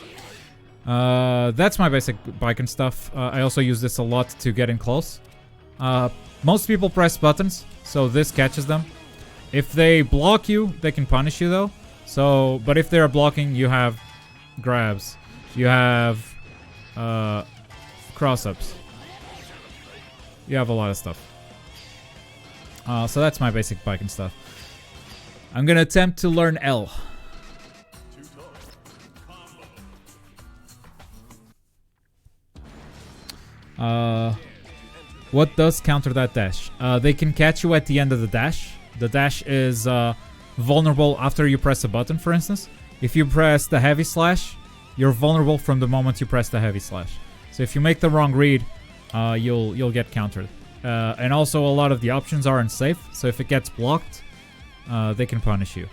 That's my basic Baiken stuff. I also use this a lot to get in close. Most people press buttons, so this catches them. If they block you, they can punish you though. So, but if they're blocking, you have grabs. You have cross-ups. You have a lot of stuff. So that's my basic Baiken stuff. I'm gonna attempt to learn L. What does counter that dash? They can catch you at the end of the dash. The dash is vulnerable after you press a button, for instance. If you press the heavy slash, you're vulnerable from the moment you press the heavy slash. So if you make the wrong read, you'll get countered. And also a lot of the options are unsafe, so if it gets blocked, they can punish you.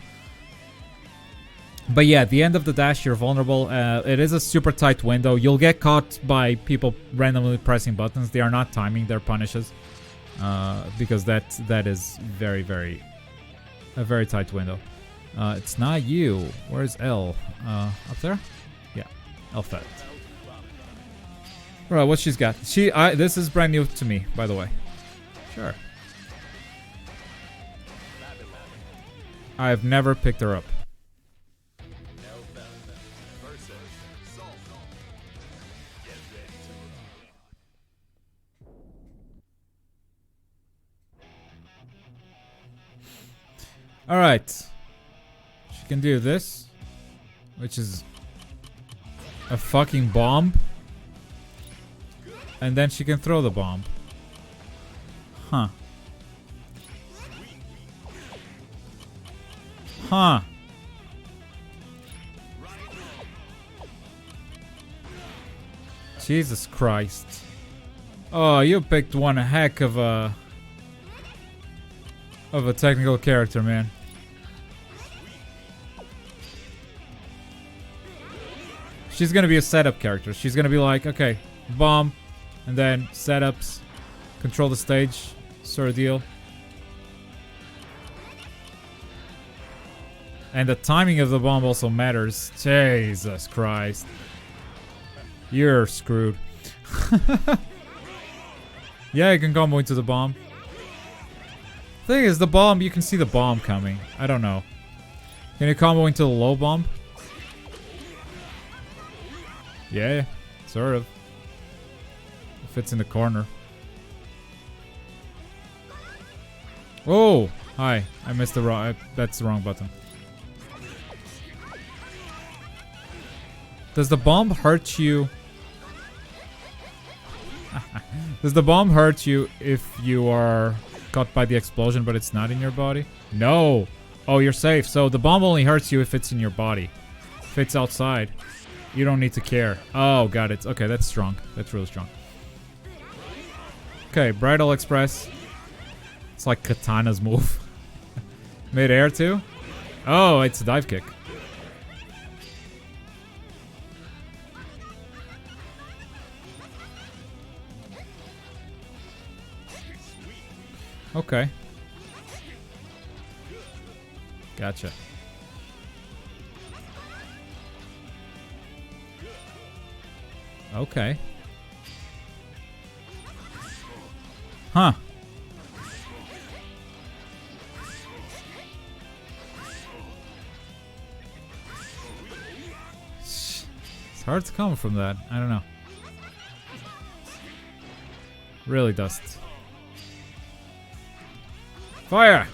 But yeah, at the end of the dash, you're vulnerable. It is a super tight window. You'll get caught by people randomly pressing buttons. They are not timing their punishes. Because that is a very tight window. It's not you. Where's L? Up there? Yeah, Elfette. Alright, what she's got? This is brand new to me, by the way. Sure. I've never picked her up. Alright. She can do this, which is a fucking bomb. And then she can throw the bomb. Huh. Huh. Jesus Christ. Oh, you picked one heck of a technical character, man. She's gonna be a setup character. She's gonna be like, okay, bomb, and then setups, control the stage, sort of deal. And the timing of the bomb also matters. Jesus Christ. You're screwed. Yeah, you can combo into the bomb. Thing is, the bomb, you can see the bomb coming. I don't know. Can you combo into the low bomb? Yeah, sort of. If it's in the corner. Oh, hi. I missed the wrong. That's the wrong button. Does the bomb hurt you? Does the bomb hurt you if you are caught by the explosion, but it's not in your body? No. Oh, you're safe. So the bomb only hurts you if it's in your body. If it's outside, you don't need to care. Oh, got it. Okay, that's strong. That's really strong. Okay, Bridal Express. It's like Katana's move. Mid-air too? Oh, it's a dive kick. Okay. Gotcha. Okay. Huh. It's hard to come from that. I don't know. Really does. Fire!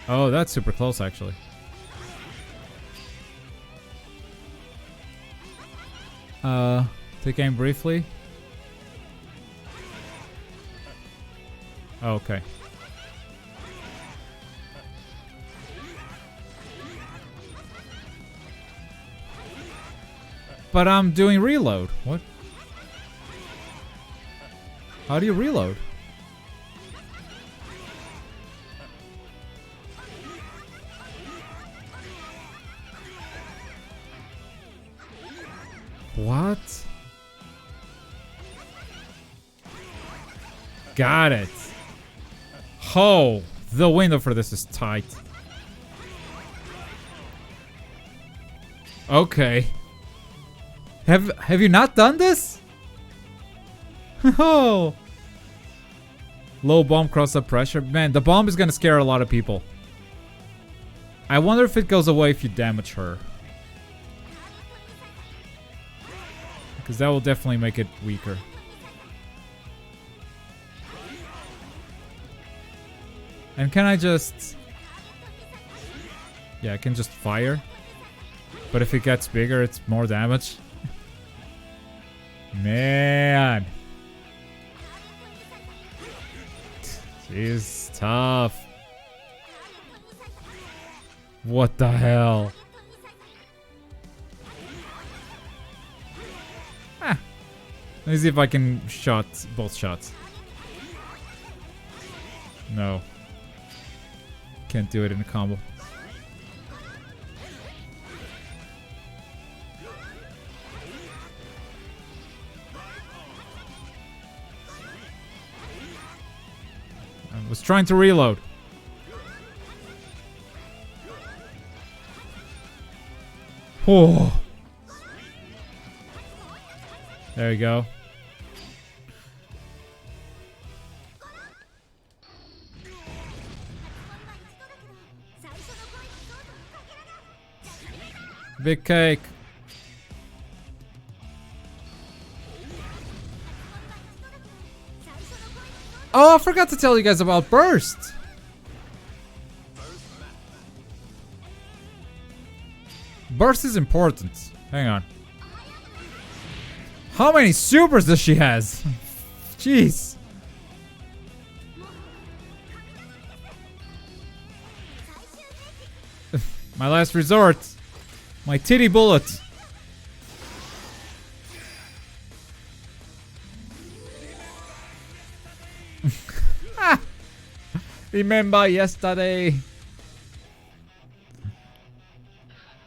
Oh, that's super close, actually. Take aim briefly. Oh, okay. But I'm doing reload. What? How do you reload? What? Got it. Oh, the window for this is tight. Okay. Have you not done this? Oh. Low bomb cross up pressure. Man, the bomb is gonna scare a lot of people. I wonder if it goes away if you damage her. Because that will definitely make it weaker. And can I just... Yeah, I can just fire. But if it gets bigger, it's more damage. Man. She's tough. What the hell? Ah. Let me see if I can shot both shots. No. Can't do it in a combo. I was trying to reload. Oh. There you go. Big cake. Oh, I forgot to tell you guys about Burst. Burst is important. Hang on. How many supers does she has? Jeez. My last resort. My titty bullet. Remember yesterday.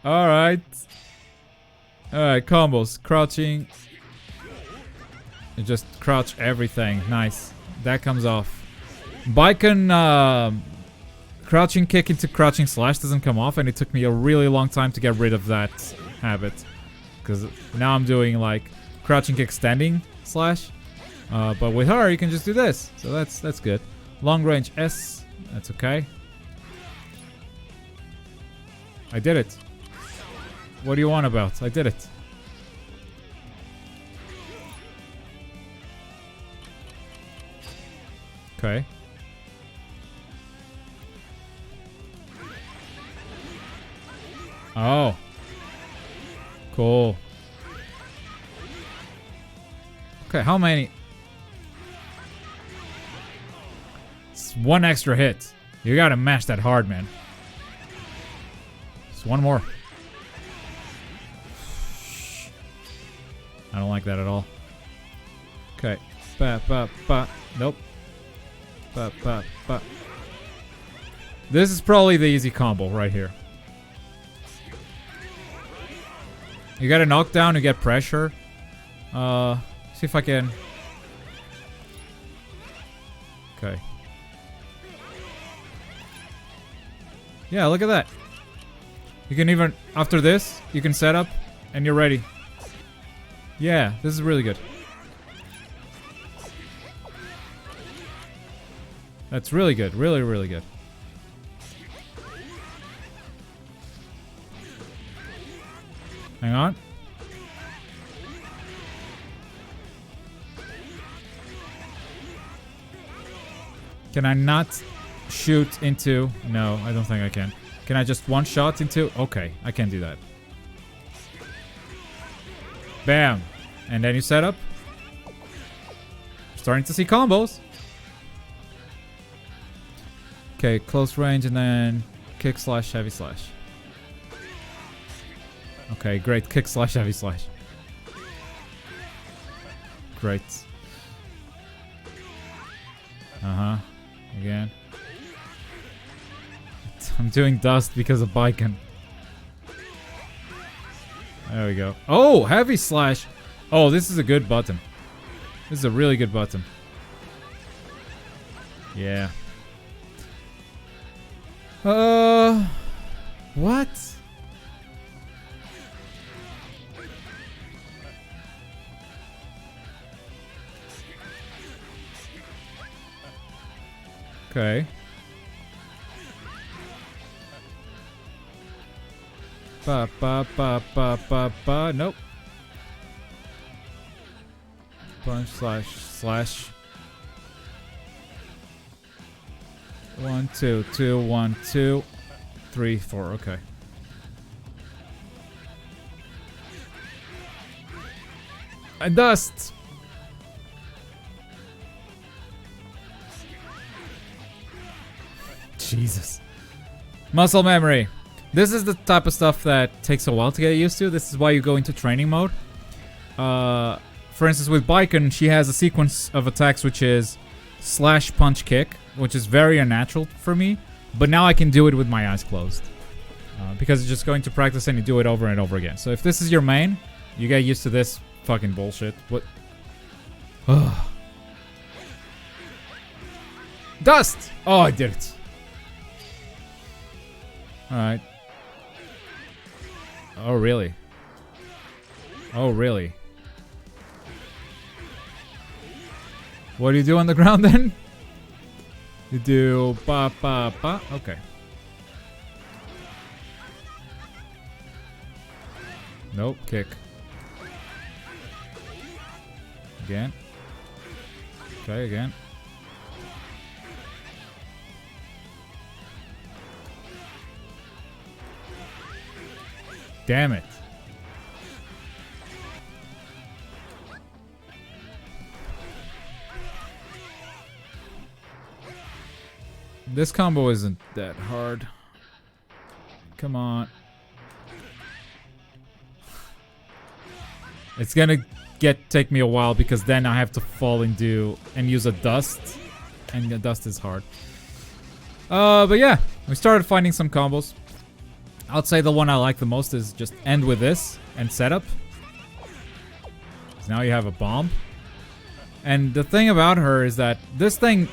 Alright. Alright, combos. Crouching. You just crouch everything. Nice. That comes off. Baiken, crouching kick into crouching slash doesn't come off, and it took me a really long time to get rid of that habit. Because now I'm doing like crouching kick standing slash. But with her, you can just do this. So that's good. Long range S. That's okay. I did it. What do you want about? I did it. Okay. Oh. Cool. Okay, how many? It's one extra hit. You gotta mash that hard, man. Just one more. I don't like that at all. Okay. Ba ba ba. Nope. Ba ba ba. This is probably the easy combo right here. You get a knockdown, you get pressure. See if I can. Okay. Yeah, look at that. You can even, after this, you can set up and you're ready. Yeah, this is really good. That's really good. Really, really good. Hang on. Can I not shoot into... No, I don't think I can. Can I just one shot into... Okay, I can do that. Bam. And then you set up. Starting to see combos. Okay, close range and then kick slash heavy slash. Okay, great. Kick slash heavy slash. Great. Uh-huh. Again. I'm doing dust because of Baiken. There we go. Oh, heavy slash. Oh, this is a good button. This is a really good button. Yeah. What? Okay. Ba ba ba ba ba ba. Nope. Punch slash slash. 1 2 2 1 2 3 4. Okay. And dust. Jesus. Muscle memory. This is the type of stuff that takes a while to get used to. This is why you go into training mode. For instance, with Baiken, she has a sequence of attacks which is slash punch kick, which is very unnatural for me. But now I can do it with my eyes closed. Because it's just going to practice and you do it over and over again. So if this is your main, you get used to this fucking bullshit. What? Dust! Oh, I did it. Alright. Oh, really? Oh, really? What do you do on the ground then? You do ba ba ba. Okay. Nope, kick. Again. Okay, again. Damn it. This combo isn't that hard. Come on. It's gonna take me a while because then I have to fall into and use a dust. And the dust is hard. But yeah, we started finding some combos. I'd say the one I like the most is just end with this and setup. Now you have a bomb. And the thing about her is that this thing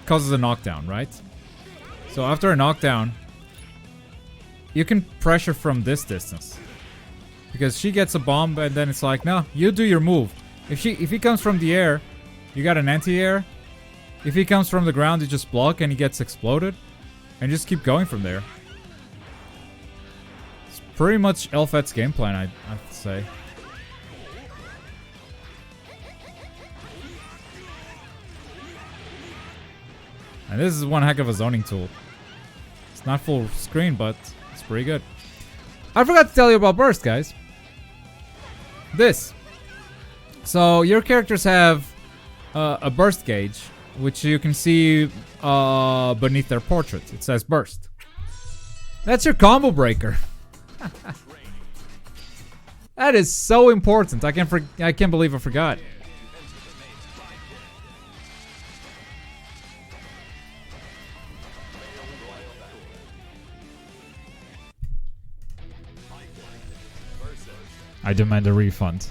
causes a knockdown, right? So after a knockdown, you can pressure from this distance. Because she gets a bomb and then it's like, no, you do your move. If he comes from the air, you got an anti-air. If he comes from the ground, you just block and he gets exploded. And just keep going from there. It's pretty much Elphat's game plan, I have to say. And this is one heck of a zoning tool. It's not full screen, but it's pretty good. I forgot to tell you about burst, guys. This. So your characters have a burst gauge, which you can see beneath their portrait. It says burst. That's your combo breaker. That is so important. I can't believe I forgot. I demand a refund.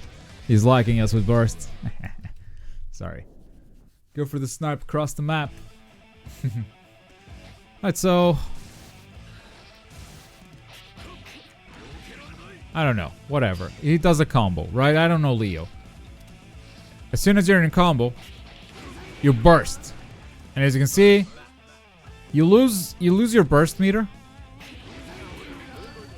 He's liking us with burst. Sorry. Go for the snipe across the map. Alright, so... I don't know. Whatever. He does a combo, right? I don't know Leo. As soon as you're in a combo, you burst. And as you can see, you lose your burst meter.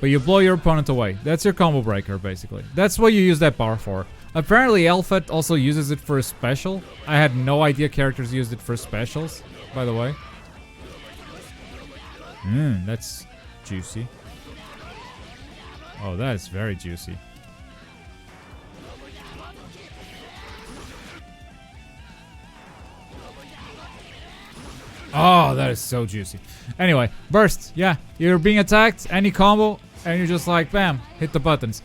But you blow your opponent away. That's your combo breaker, basically. That's what you use that bar for. Apparently, Elphat also uses it for a special. I had no idea characters used it for specials, by the way. That's juicy. Oh, that is very juicy. Oh, that is so juicy. Anyway, burst. Yeah, you're being attacked, any combo, and you're just like, bam, hit the buttons.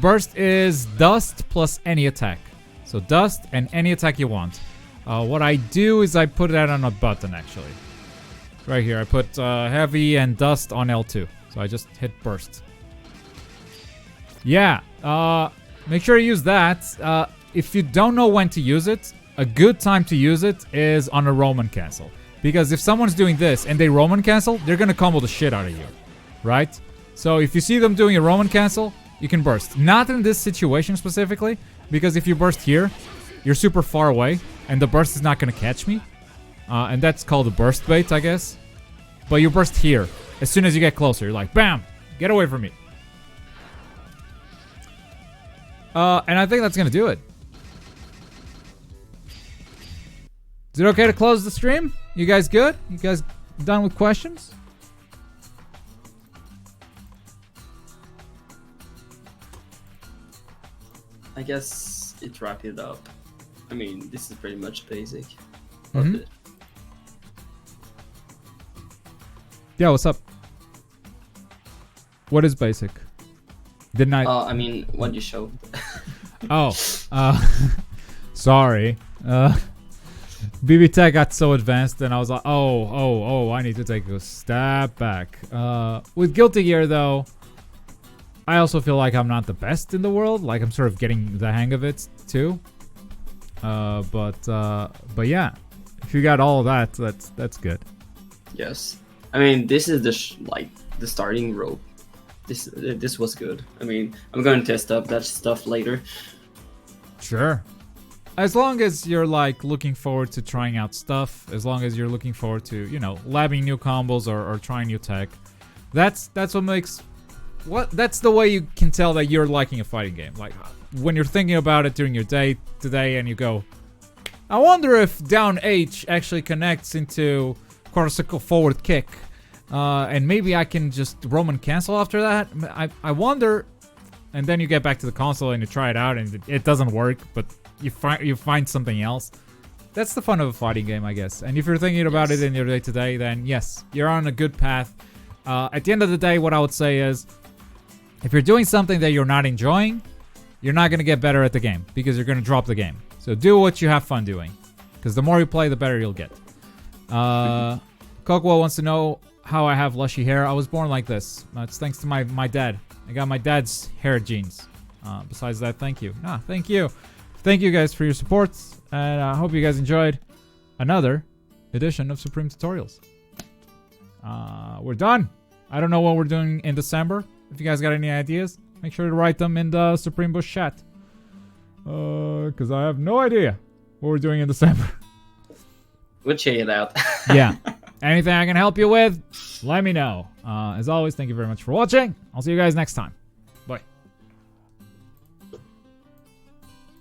Burst is dust plus any attack. So dust and any attack you want. What I do is I put that on a button, actually. Right here, I put heavy and dust on L2. So I just hit burst. Yeah, make sure you use that. If you don't know when to use it, a good time to use it is on a Roman cancel. Because if someone's doing this and they Roman cancel, they're gonna combo the shit out of you. Right? So if you see them doing a Roman cancel, you can burst. Not in this situation specifically, because if you burst here, you're super far away, and the burst is not gonna catch me. And that's called a burst bait, I guess. But you burst here. As soon as you get closer, you're like, bam! Get away from me. And I think that's gonna do it. Is it okay to close the stream? You guys good? You guys done with questions? I guess it wrapped it up. I mean, this is pretty much basic. Mm-hmm. Yeah, what's up? What is basic? Didn't I? I mean, what you showed. Oh, sorry. BB Tech got so advanced, and I was like, oh, I need to take a step back. With Guilty Gear, though, I also feel like I'm not the best in the world. Like, I'm sort of getting the hang of it, too. But yeah, if you got all of that, that's good. Yes. I mean, this is the starting rope. this was good. I mean, I'm going to test up that stuff later. Sure. As long as you're like looking forward to trying out stuff, as long as you're looking forward to, you know, labbing new combos or trying new tech, that's what makes that's the way you can tell that you're liking a fighting game. Like when you're thinking about it during your day today and you go, I wonder if down H actually connects into quadricycle forward kick. And maybe I can just Roman cancel after that. I wonder. And then you get back to the console and you try it out and it doesn't work, but you find something else. That's the fun of a fighting game, I guess. And if you're thinking about it in your day to day, then yes, you're on a good path. At the end of the day, what I would say is, if you're doing something that you're not enjoying, you're not going to get better at the game because you're going to drop the game. So do what you have fun doing, because the more you play, the better you'll get. Kokwell wants to know how I have lushy hair. I was born like this. It's thanks to my dad. I got my dad's hair genes. Besides that, thank you. Thank you. Thank you guys for your support, and I hope you guys enjoyed another edition of Supreme Tutorials. We're done. I don't know what we're doing in December. If you guys got any ideas, make sure to write them in the Supreme Bush chat. Because I have no idea what we're doing in December. We'll check it out. Yeah. Anything I can help you with, let me know. As always, thank you very much for watching. I'll see you guys next time.